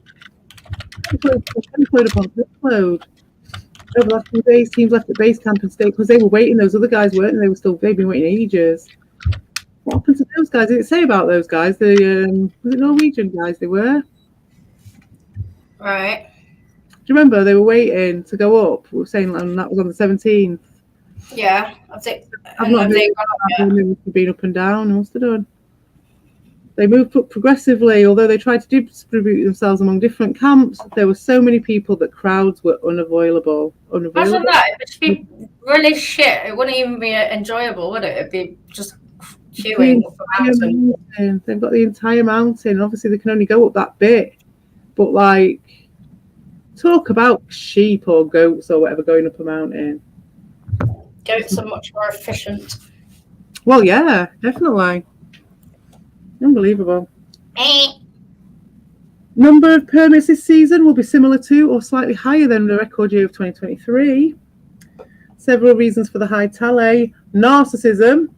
Load upon load. Over the last few days, teams left at base camp and stayed because they were waiting. Those other guys weren't. They've been waiting ages. What happened to those guys? Did it say about those guys? The was it Norwegian guys? They were. Right. you remember they were waiting to go up? We were saying that was on the 17th. Yeah, I think. I've not heard they've been up and down. They must have done. They moved up progressively, although they tried to distribute themselves among different camps. There were so many people that crowds were unavoidable. Imagine that. It would be really shit. It wouldn't even be enjoyable, would it? It'd be just queuing up the mountain. They've got the entire mountain. Obviously, they can only go up that bit. But, like, talk about sheep or goats or whatever going up a mountain. Goats are much more efficient. Well, yeah, definitely. Unbelievable. Number of permits this season will be similar to or slightly higher than the record year of 2023. Several reasons for the high tally. Narcissism.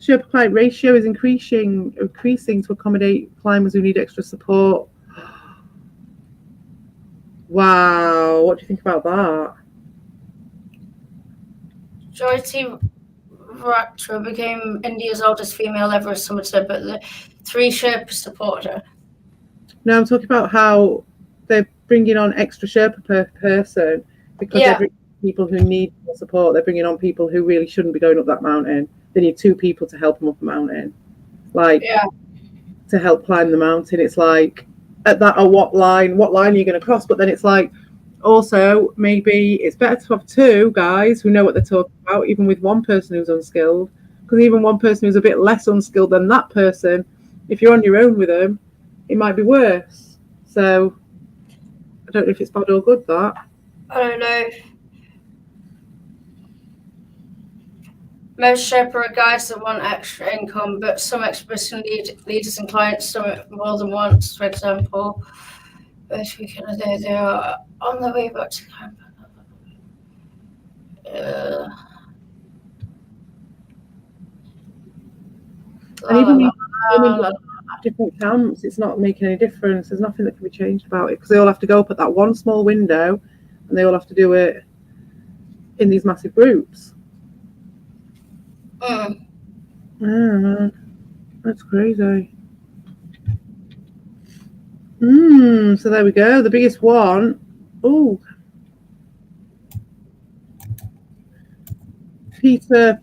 Sherpa-client ratio is increasing to accommodate climbers who need extra support. Wow, what do you think about that? Jyoti Ratra became India's oldest female Everest summiter, but the 3 Sherpas supported her. No, I'm talking about how they're bringing on extra Sherpa per person because they're bringing people who need more support. They're bringing on people who really shouldn't be going up that mountain. They need 2 people to help them up the mountain, to help climb the mountain. It's like what line are you going to cross? But then it's like, also maybe it's better to have 2 guys who know what they're talking about, even with one person who's unskilled, because even one person who's a bit less unskilled than that person, if you're on your own with them, it might be worse. So I don't know if it's bad or good, that. I don't know. Most Sherpa are guys that want extra income, but some expedition leaders and clients summit more than once. For example, this weekend they are on their way back to camp. And even different camps, it's not making any difference. There's nothing that can be changed about it because they all have to go up at that one small window and they all have to do it in these massive groups. That's crazy. So there we go. The biggest one. Oh, Peter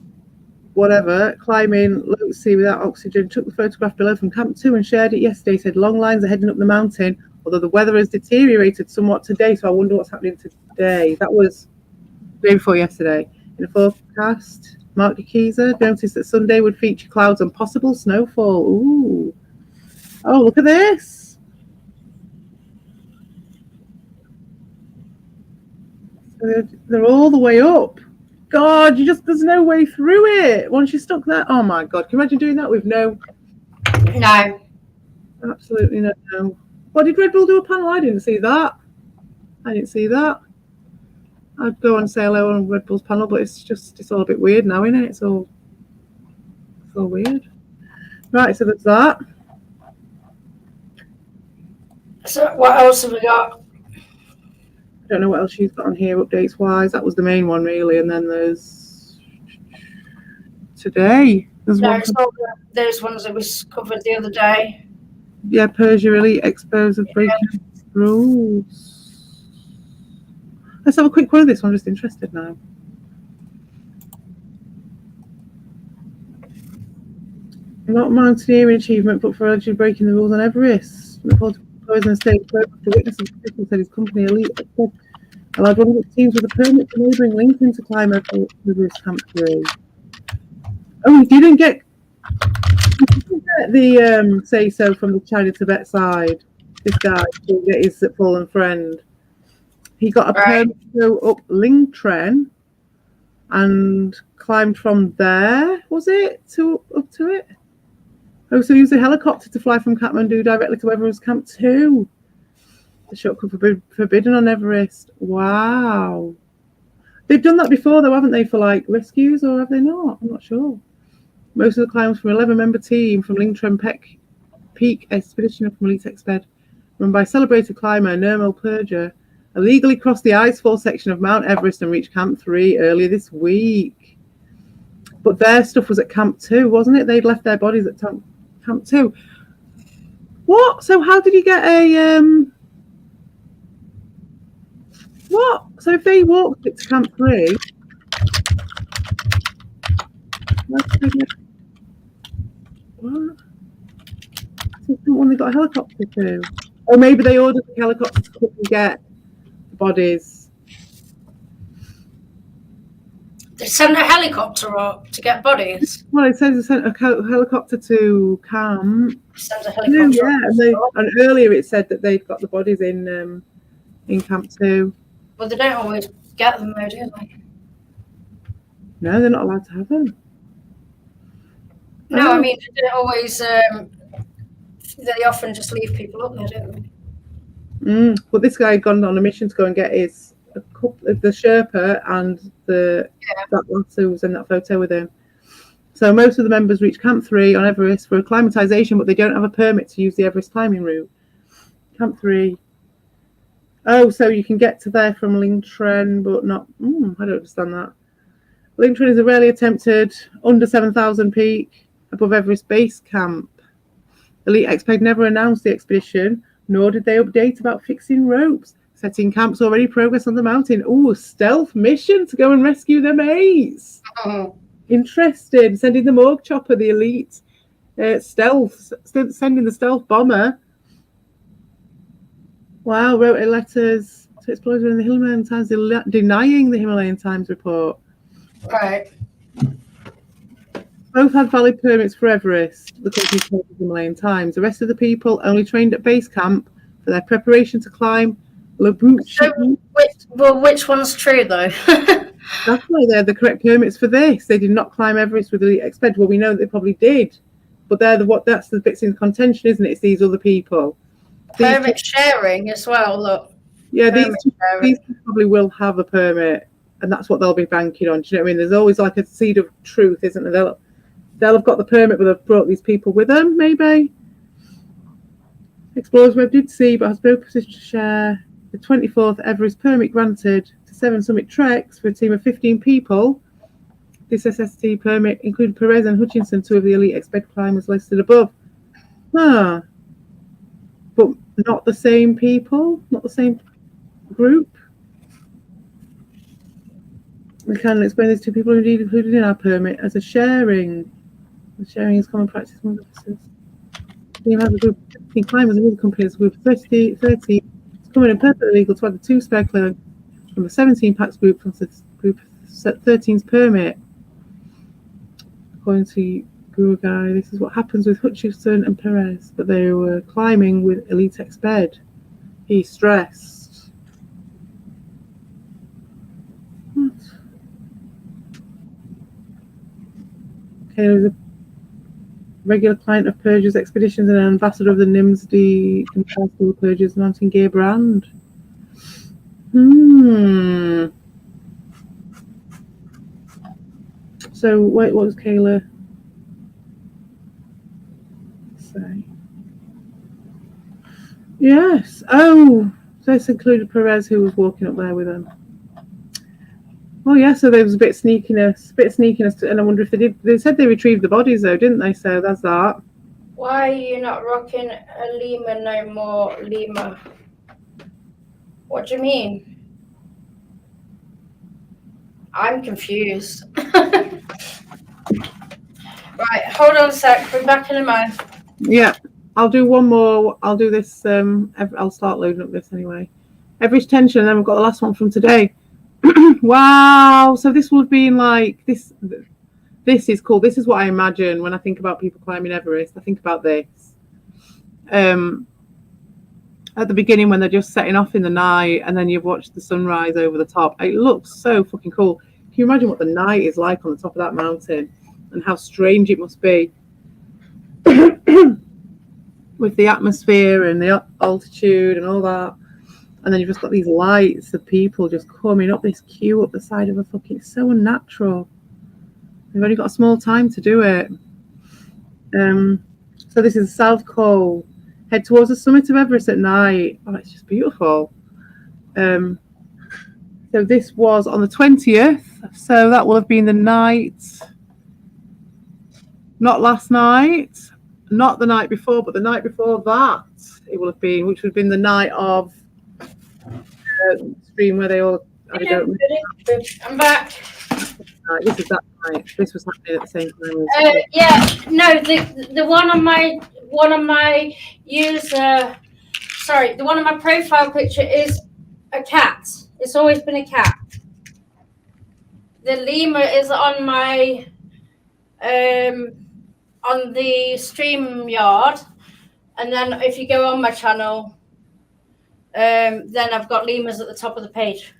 whatever, climbing low sea without oxygen, took the photograph below from Camp 2 and shared it yesterday. Said long lines are heading up the mountain, although the weather has deteriorated somewhat today, so I wonder what's happening today. That was the day before yesterday. In the forecast, Mark DeKeyser noticed that Sunday would feature clouds and possible snowfall. Ooh. Oh, look at this. They're all the way up. God, there's no way through it once you're stuck there. Oh my God, can you imagine doing that with no? Absolutely no. What did Red Bull do a panel? I didn't see that. I'd go and say hello on Red Bull's panel, but it's all a bit weird now, isn't it? It's all weird. Right, so there's that. So what else have we got? I don't know what else she's got on here updates wise. That was the main one really, and then there's today. There's those ones that we covered the other day. Yeah, Persia Elite Expos of breaking rules. Let's have a quick one of this one. I'm just interested now. Not mountaineering achievement, but for allegedly breaking the rules on Everest. Reported poison state after witnessing said his company Elite allowed one of its teams with a permit for neighbouring Lincoln to climb Everest Camp 3. Oh, he didn't get the say so from the China Tibet side. This guy didn't get his fallen friend. He got a permit to go up Lingtren and climbed from there. Was it up to it? Oh, so he used a helicopter to fly from Kathmandu directly to Everest Camp 2. The shortcut forbidden on Everest. Wow. They've done that before, though, haven't they, for like rescues, or have they not? I'm not sure. Most of the climbs from 11-member team from Lingtren Peak Expedition from Elite Exped, run by celebrated climber Nirmal Purja, illegally crossed the icefall section of Mount Everest and reached Camp 3 earlier this week. But their stuff was at Camp 2, wasn't it? They'd left their bodies at Camp 2. What? So how did he get a What? So if they walked it to Camp 3, what? So someone they got a helicopter to, or maybe they ordered the helicopter to come and get the bodies. They sent a helicopter up to get bodies. Well, it says they sent a helicopter to camp. Sent a helicopter. Yeah, and earlier it said that they'd got the bodies in Camp 2. Well, they don't always get them, though, do they? No, they're not allowed to have them. No, I mean, they don't always. They often just leave people up there, don't they? But this guy had gone on a mission to go and get the Sherpa and that lass who was in that photo with him. So most of the members reach Camp 3 on Everest for acclimatization, but they don't have a permit to use the Everest climbing route. Camp 3. Oh, so you can get to there from Lingtren, but not. I don't understand that. Lingtren is a rarely attempted under 7,000 peak above Everest base camp. Elite Exped never announced the expedition, nor did they update about fixing ropes. Setting camps already progress on the mountain. Ooh, stealth mission to go and rescue their mates. Interesting. Sending the morgue chopper, the elite stealth, sending the stealth bomber. Wow, wrote letters to explorers in the Himalayan Times denying the Himalayan Times report. Right. Both had valid permits for Everest, the company told the Himalayan Times. The rest of the people only trained at base camp for their preparation to climb Labuche. So, which one's true, though? That's why they had the correct permits for this. They did not climb Everest with Elite Exped. Well, we know that they probably did, but that's the bits in contention, isn't it? It's these other people. Permit sharing as well, look. Yeah, these probably will have a permit, and that's what they'll be banking on. Do you know what I mean? There's always like a seed of truth, isn't there? They'll have got the permit, but they've brought these people with them, maybe. Explorers Web did see, but has no position to share. The 24th Everest permit granted to 7 summit treks for a team of 15 people. This SST permit included Perez and Hutchinson, 2 of the Elite Exped climbers listed above. But not the same people, not the same group. We can explain this to people indeed included in our permit as a sharing. Sharing is common practice among officers. The team has a group of 15 climbers and other companies with 30. It's coming in perfectly legal to add the 2 spare clerks from the 17 packs group from the group 13's permit. According to Guru Guy, this is what happens with Hutchinson and Perez, but they were climbing with Elite Exped. He stressed. What? Okay, there was a regular client of Purges Expeditions and an ambassador of the Nimsdy Compatible Purges Mountain Gear brand. So, wait, what was Kayla say? Yes. Oh, so this included Perez, who was walking up there with them. Oh, yeah, so there was a bit of sneakiness, and I wonder if they said they retrieved the bodies, though, didn't they? So that's that. Why are you not rocking a Lima no more, Lima? What do you mean? I'm confused. Right, hold on a sec. We're back in a minute. Yeah, I'll do one more. I'll do this. I'll start loading up this anyway. Everest tension, and then we've got the last one from today. Wow, so this will have been like this. This is cool. This is what I imagine when I think about people climbing Everest. I think about this. At the beginning when they're just setting off in the night, and then you've watched the sunrise over the top. It looks so fucking cool. Can you imagine what the night is like on the top of that mountain, and how strange it must be with the atmosphere and the altitude and all that? And then you've just got these lights of people just coming up this queue up the side of a fucking. It's so unnatural. They've only got a small time to do it. So this is South Col. Head towards the summit of Everest at night. Oh, it's just beautiful. So this was on the 20th. So that will have been the night. Not last night. Not the night before, but the night before that. It will have been, which would have been the night of stream where they all had a go at me. I'm back. Right, this is that night. This was happening at the same time. Yeah, no, the one on my user, sorry, the one on my profile picture is a cat. It's always been a cat. The lemur is on my on the StreamYard, and then if you go on my channel, then I've got lemurs at the top of the page.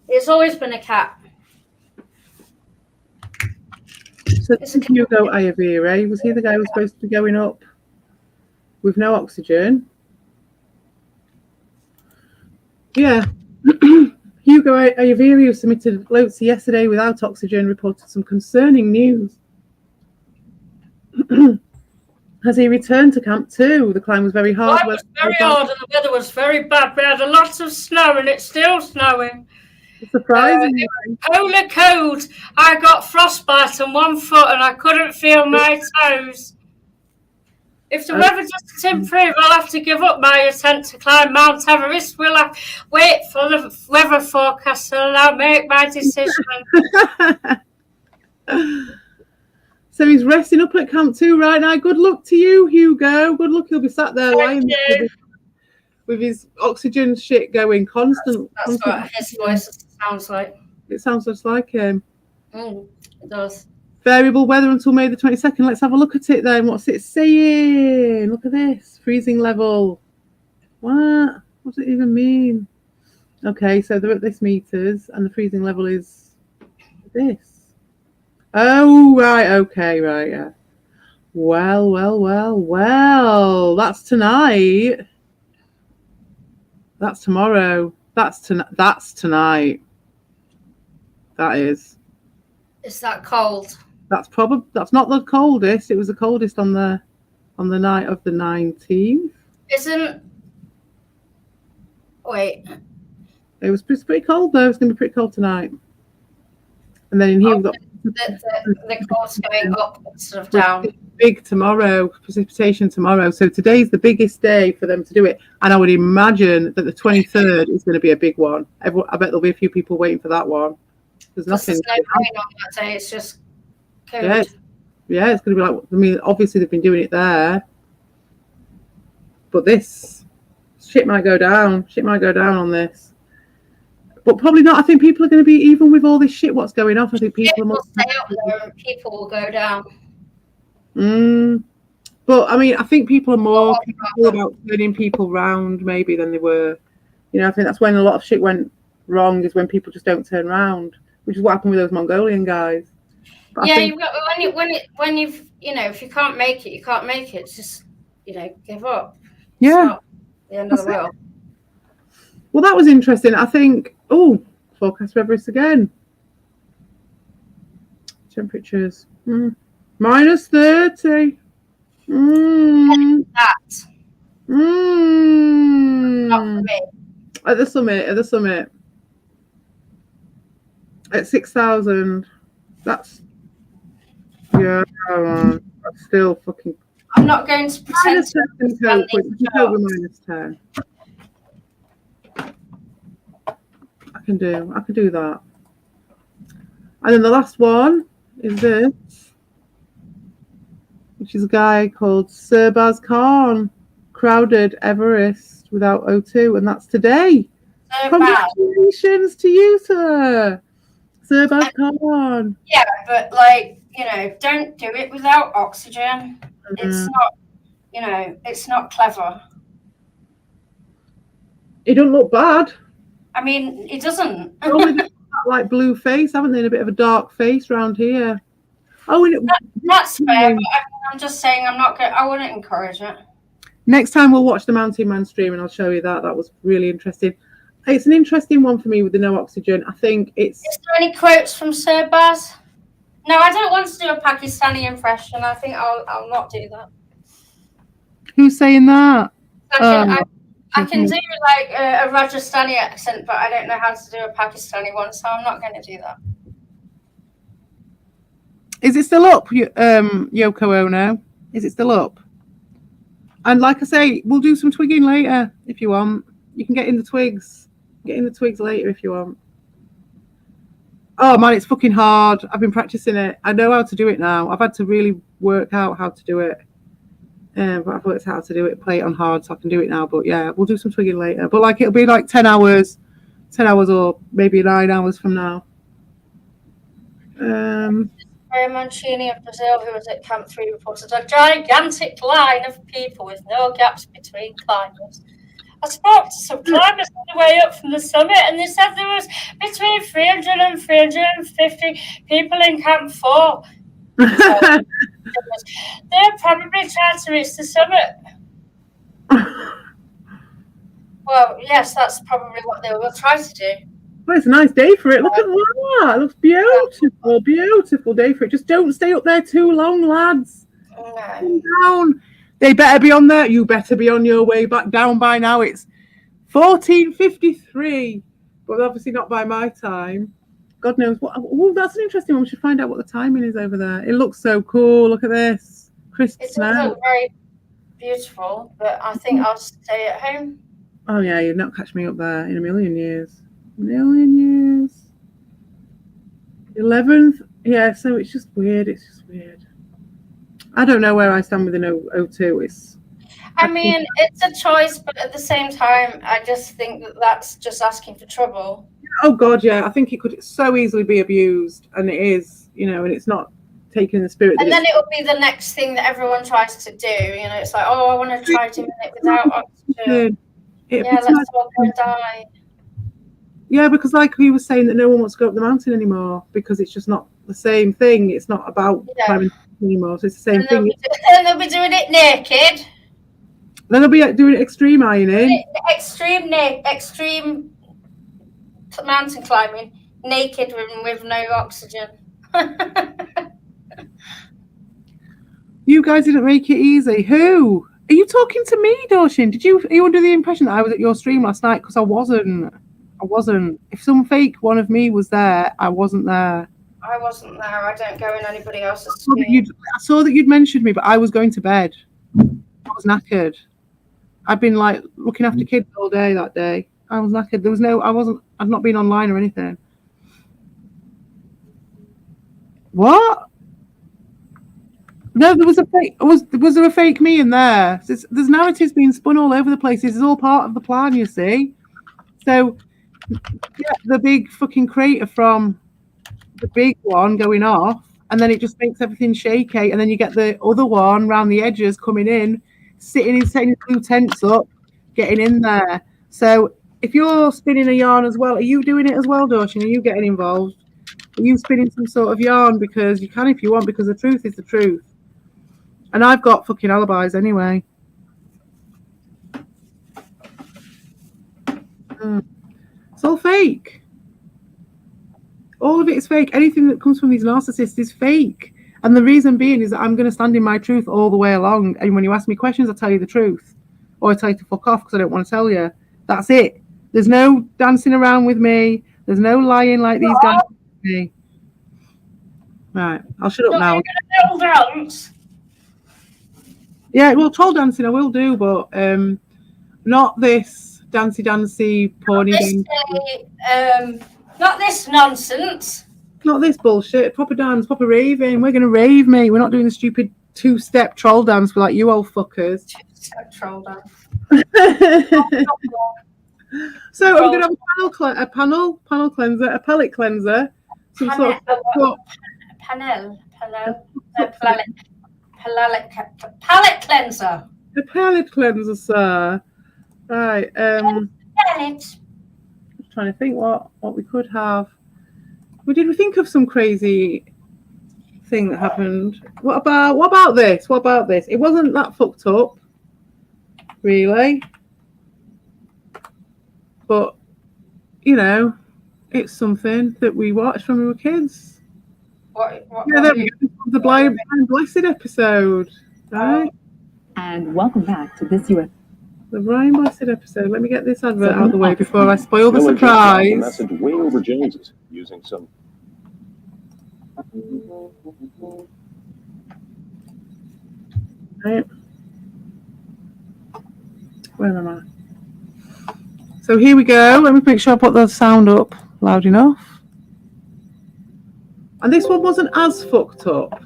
It's always been a cat. So Hugo Ayavire, was he the guy who was supposed to be going up with no oxygen? Yeah. Hugo Ayavire, who submitted floats yesterday without oxygen, reported some concerning news. Has he returned to Camp 2? The climb was very hard. It was very hard and the weather was very bad. We had a lot of snow and it's still snowing. Surprising. Polar cold. I got frostbite on one foot and I couldn't feel my toes. If the weather doesn't improve, I'll have to give up my attempt to climb Mount Everest. We'll have wait for the weather forecast and I'll make my decision. So he's resting up at Camp 2 right now. Good luck to you, Hugo. Good luck. He'll be sat there lying with his oxygen shit going constant. That's what his voice sounds like. It sounds just like him. It does. Variable weather until May the 22nd. Let's have a look at it then. What's it saying? Look at this. Freezing level. What? What does it even mean? Okay, so they're at this meters and the freezing level is this. Oh, right. Okay, right, yeah. Well. That's tonight. That's tomorrow. That's tonight. That is. Is that cold? That's not the coldest. It was the coldest on the night of the 19th. Wait. It was pretty cold though. It's gonna be pretty cold tonight. And then in here we've got the cold's going up instead of down. Big tomorrow, precipitation tomorrow. So today's the biggest day for them to do it. And I would imagine that the 23rd is going to be a big one. I bet there'll be a few people waiting for that one. There's nothing. There's no rain on that day. It's just cold. Yeah, it's going to be like, I mean, obviously they've been doing it there. But this shit might go down. Shit might go down on this. But probably not. I think people are going to be, even with all this shit, what's going on, I think people will stay up there and people will go down. But I mean, I think people are more careful about turning people round maybe than they were. You know, I think that's when a lot of shit went wrong, is when people just don't turn round, which is what happened with those Mongolian guys. But yeah, you've got, when you've, you know, if you can't make it, you can't make it. Just, you know, give up. Yeah. It's not the end of the world. Well, that was interesting. I think, forecast for Everest again. Temperatures. Minus 30. That. Not for me. At the summit. At 6,000. That's still fucking. I'm not going to pretend to cope with minus 10. I can do that. And then the last one is this, which is a guy called Sirbaz Khan, crowded Everest without O2, and that's today. Congratulations to you, sir. Sirbaz Khan. Yeah, but like, you know, don't do it without oxygen. It's not, you know, it's not clever. It don't look bad. I mean, it doesn't. Like blue face, haven't they? And a bit of a dark face around here. Oh, that's fair. But I'm just saying, I wouldn't encourage it. Next time we'll watch the Mountain Man stream, and I'll show you that. That was really interesting. It's an interesting one for me with the no oxygen. I think it's. Is there any quotes from Sirbaz? No, I don't want to do a Pakistani impression. I think I'll not do that. Who's saying that? I can do like a Rajasthani accent, but I don't know how to do a Pakistani one, so I'm not going to do that. Is it still up, Yoko Ono? Is it still up? And like I say, we'll do some twigging later if you want. You can get in the twigs. Get in the twigs later if you want. Oh man, it's fucking hard. I've been practicing it. I know how to do it now. I've had to really work out how to do it. But I've worked out how to do it, play it on hard so I can do it now. But yeah, we'll do some twigging later. But like it'll be like 10 hours or maybe 9 hours from now. Mancini of Brazil, who was at Camp 3, reported a gigantic line of people with no gaps between climbers. I spoke to some climbers on the way up from the summit, and they said there was between 300 and 350 people in Camp 4. So, they're probably trying to reach the summit. Well, yes, that's probably what they will try to do. Well, it's a nice day for it. Look at that. It looks beautiful. Beautiful day for it. Just don't stay up there too long, lads. No. Come down. They better be on there. You better be on your way back down by now. It's 14:53, but obviously not by my time. God knows what. Oh, that's an interesting one. We should find out what the timing is over there. It looks so cool. Look at this. Crisp It snow. does look very beautiful, but I think I'll stay at home. Oh yeah, you'd not catch me up there in a million years. 11th. Yeah, so it's just weird. It's just weird. I don't know where I stand with an O2. I mean, it's a choice, but at the same time, I just think that that's just asking for trouble. Oh God, yeah. I think it could so easily be abused, and it is, and it's not taking the spirit. And then it will be the next thing that everyone tries to do. It's like, oh, I want to try doing it without oxygen. Let's all go die. Yeah, because like he was saying that no one wants to go up the mountain anymore because it's just not the same thing. It's not about climbing anymore. So it's the same thing. And they'll be doing it naked. Then they'll be doing extreme ironing. Extreme mountain climbing, naked with no oxygen. You guys didn't make it easy. Who? Are you talking to me, Dorshin? Are you under the impression that I was at your stream last night? Because I wasn't. If some fake one of me was there, I wasn't there. I wasn't there. I don't go in anybody else's stream. I saw that you'd mentioned me, but I was going to bed. I was knackered. I'd been like looking after kids all day that day. I was knackered. I'd not been online or anything. What? No, there was a fake. Was there a fake me in there? There's narratives being spun all over the place. This is all part of the plan, you see. So, yeah, the big fucking crater from the big one going off, and then it just makes everything shaky, and then you get the other one around the edges coming in, setting his two tents up, getting in there. So, if you're spinning a yarn as well, are you doing it as well, Dorshin? Are you getting involved? Are you spinning some sort of yarn? Because you can if you want, because the truth is the truth. And I've got fucking alibis anyway. It's all fake. All of it is fake. Anything that comes from these narcissists is fake. And the reason being is that I'm going to stand in my truth all the way along. And when you ask me questions, I tell you the truth. Or I tell you to fuck off because I don't want to tell you. That's it. There's no dancing around with me. There's no lying like these guys with me. Right, I'll shut up now. Dance. Yeah, well, troll dancing I will do, but not this dancey porny. Not this nonsense. Not this bullshit. Proper dance, proper raving. We're gonna rave, mate. We're not doing the stupid 2-step troll dance like you old fuckers. 2-step troll dance. So are we gonna have a panel cleanser, a palate cleanser, some sort of palate cleanser. A palate cleanser, sir. Right. Palate. I'm trying to think what we could have. Did we think of some crazy thing that happened? What about this? It wasn't that fucked up, really. But it's something that we watched when we were kids. There we go. The Blind Blessed episode, right? And welcome back to this US. The Blind Blessed episode. Let me get this advert out of the way before I spoil the surprise. The message way over James's using some. Right. Where am I? So here we go. Let me make sure I put the sound up loud enough. And this one wasn't as fucked up,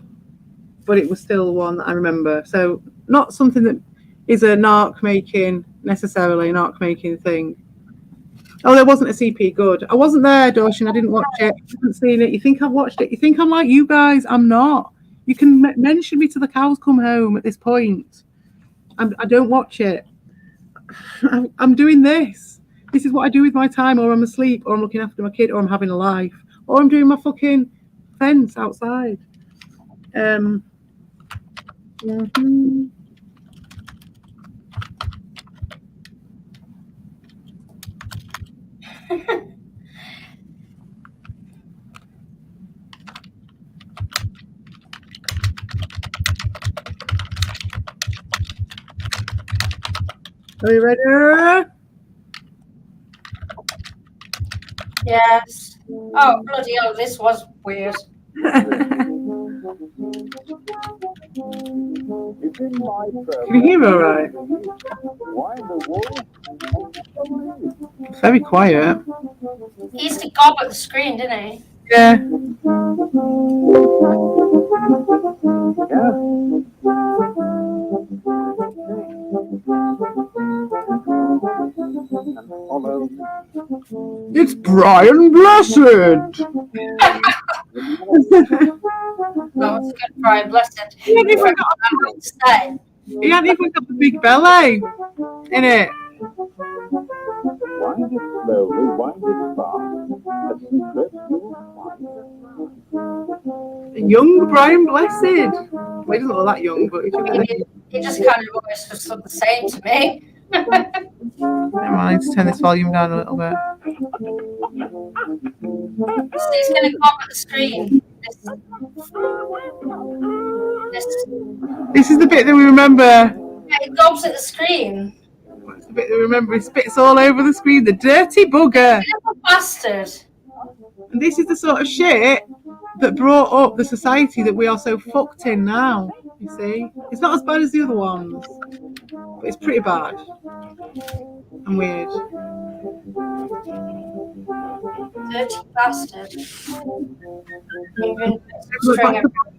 but it was still one that I remember. So not something that is a narc making thing. Oh, there wasn't a CP. Good. I wasn't there, Dawson. I didn't watch it. I haven't seen it. You think I've watched it? You think I'm like you guys? I'm not. You can mention me to the cows come home at this point. I don't watch it. I'm doing this. This is what I do with my time, or I'm asleep, or I'm looking after my kid, or I'm having a life, or I'm doing my fucking fence outside. Are you ready? Yes. Oh, bloody hell, this was weird. Can you hear me all right? It's very quiet. He used to gob at the screen, didn't he? Yeah. It's Brian Blessed. No, it's good, Brian. Blessed. He hadn't even got the big belly in it. Wind it slowly, wind it fast. A secret you'll find. Young Brian Blessed. Well, he doesn't look that young, but he just kind of always just looked the same to me. Never mind, I need to turn this volume down a little bit. So he's going to gob at the screen. This is the bit that we remember. Yeah, he gobs at the screen. It's the bit that we remember. He spits all over the screen. The dirty bugger. Little bastard. And this is the sort of shit that brought up the society that we are so fucked in now. You see, it's not as bad as the other ones, but it's pretty bad and weird. Dirty bastard. Even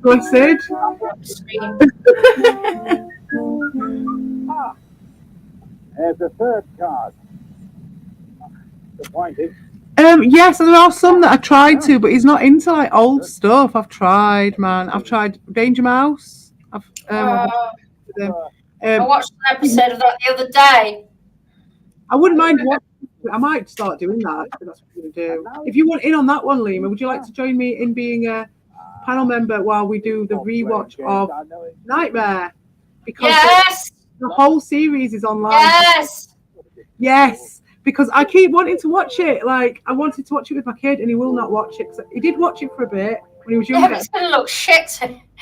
Blessed. The third card. Disappointed. Yes, and there are some that I tried to, but he's not into like old stuff. I've tried, man. I've tried Danger Mouse. I watched an episode of that the other day. I wouldn't mind watching. I might start doing that. If that's what we're going to do. If you want in on that one, Lima, would you like to join me in being a panel member while we do the rewatch of Nightmare? Because yes, the whole series is online. Yes. Yes. Because I keep wanting to watch it. Like, I wanted to watch it with my kid, and he will not watch it. He did watch it for a bit when he was younger. Yeah, but it's going to look shit.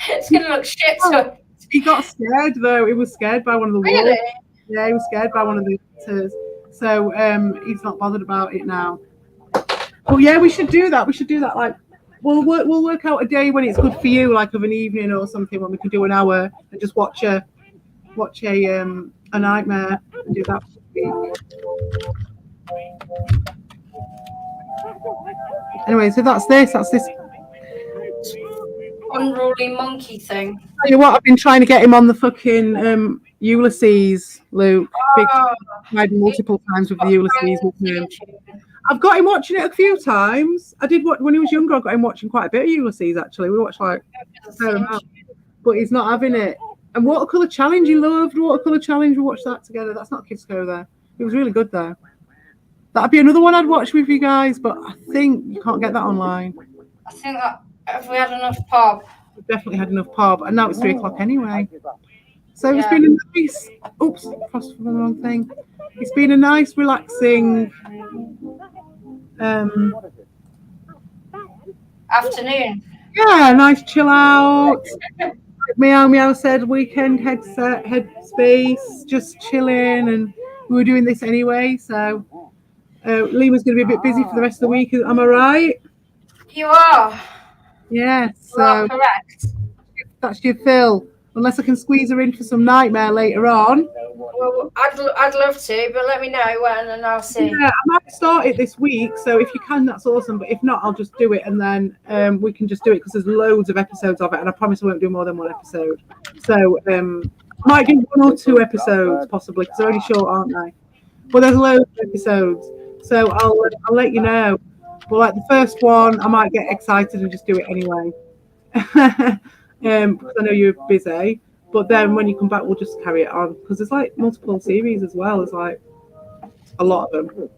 It's going to look shit. So. He got scared, though. He was scared by one of the Really? wolves. Yeah, he was scared by one of the actors. So he's not bothered about it now. But yeah, we should do that. We should do that. Like, we'll work out a day when it's good for you, like of an evening or something, when we can do an hour and just watch a Nightmare and do that. Anyway, so that's this. Unruly monkey thing. Tell you what, I've been trying to get him on the fucking Ulysses, Luke. Tried multiple times with the Ulysses with him. I've got him watching it a few times. I did when he was younger. I got him watching quite a bit of Ulysses. Actually, we watched like a fair amount, but he's not having it. And Watercolor Challenge, he loved Watercolor Challenge. We watched that together. That's not Kids Go there. It was really good though. That'd be another one I'd watch with you guys, but I think you can't get that online. I think that if we had enough pub. We've definitely had enough pub, and now it's 3 o'clock anyway. So it's been a nice. Oops, crossed for the wrong thing. It's been a nice, relaxing afternoon. Yeah, nice chill out. Meow Meow said weekend headspace, just chilling, and we were doing this anyway. So Lima's going to be a bit busy for the rest of the week. Am I right? You are. Yeah. You are correct. That's your fill unless I can squeeze her in for some nightmare later on. Well, I'd love to, but let me know when, and I'll see. Yeah, I might start it this week, so if you can, that's awesome. But if not, I'll just do it, and then we can just do it because there's loads of episodes of it, and I promise I won't do more than one episode. So I might do 1 or 2 episodes possibly because they're only short, aren't they? But there's loads of episodes, so I'll let you know. But like the first one, I might get excited and just do it anyway. Because I know you're busy. But then when you come back, we'll just carry it on because there's like multiple series as well. There's like a lot of them.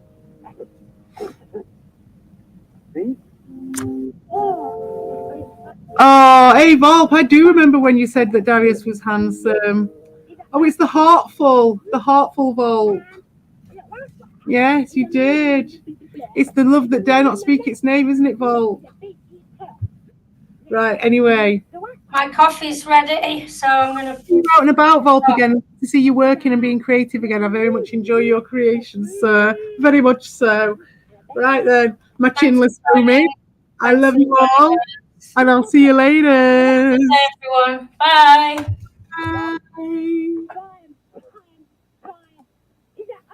Oh, hey Volp, I do remember when you said that Darius was handsome. Oh, it's the heartful Volp. Yes, you did. It's the love that dare not speak its name, isn't it, Volp? Right, anyway. My coffee's ready, so I'm going to... You're out and about, Volp, again. To see you working and being creative again. I very much enjoy your creations, sir. Very much so. Right then, my chinless homie. I love you all, and I'll see you later. Bye, everyone. Bye. Bye.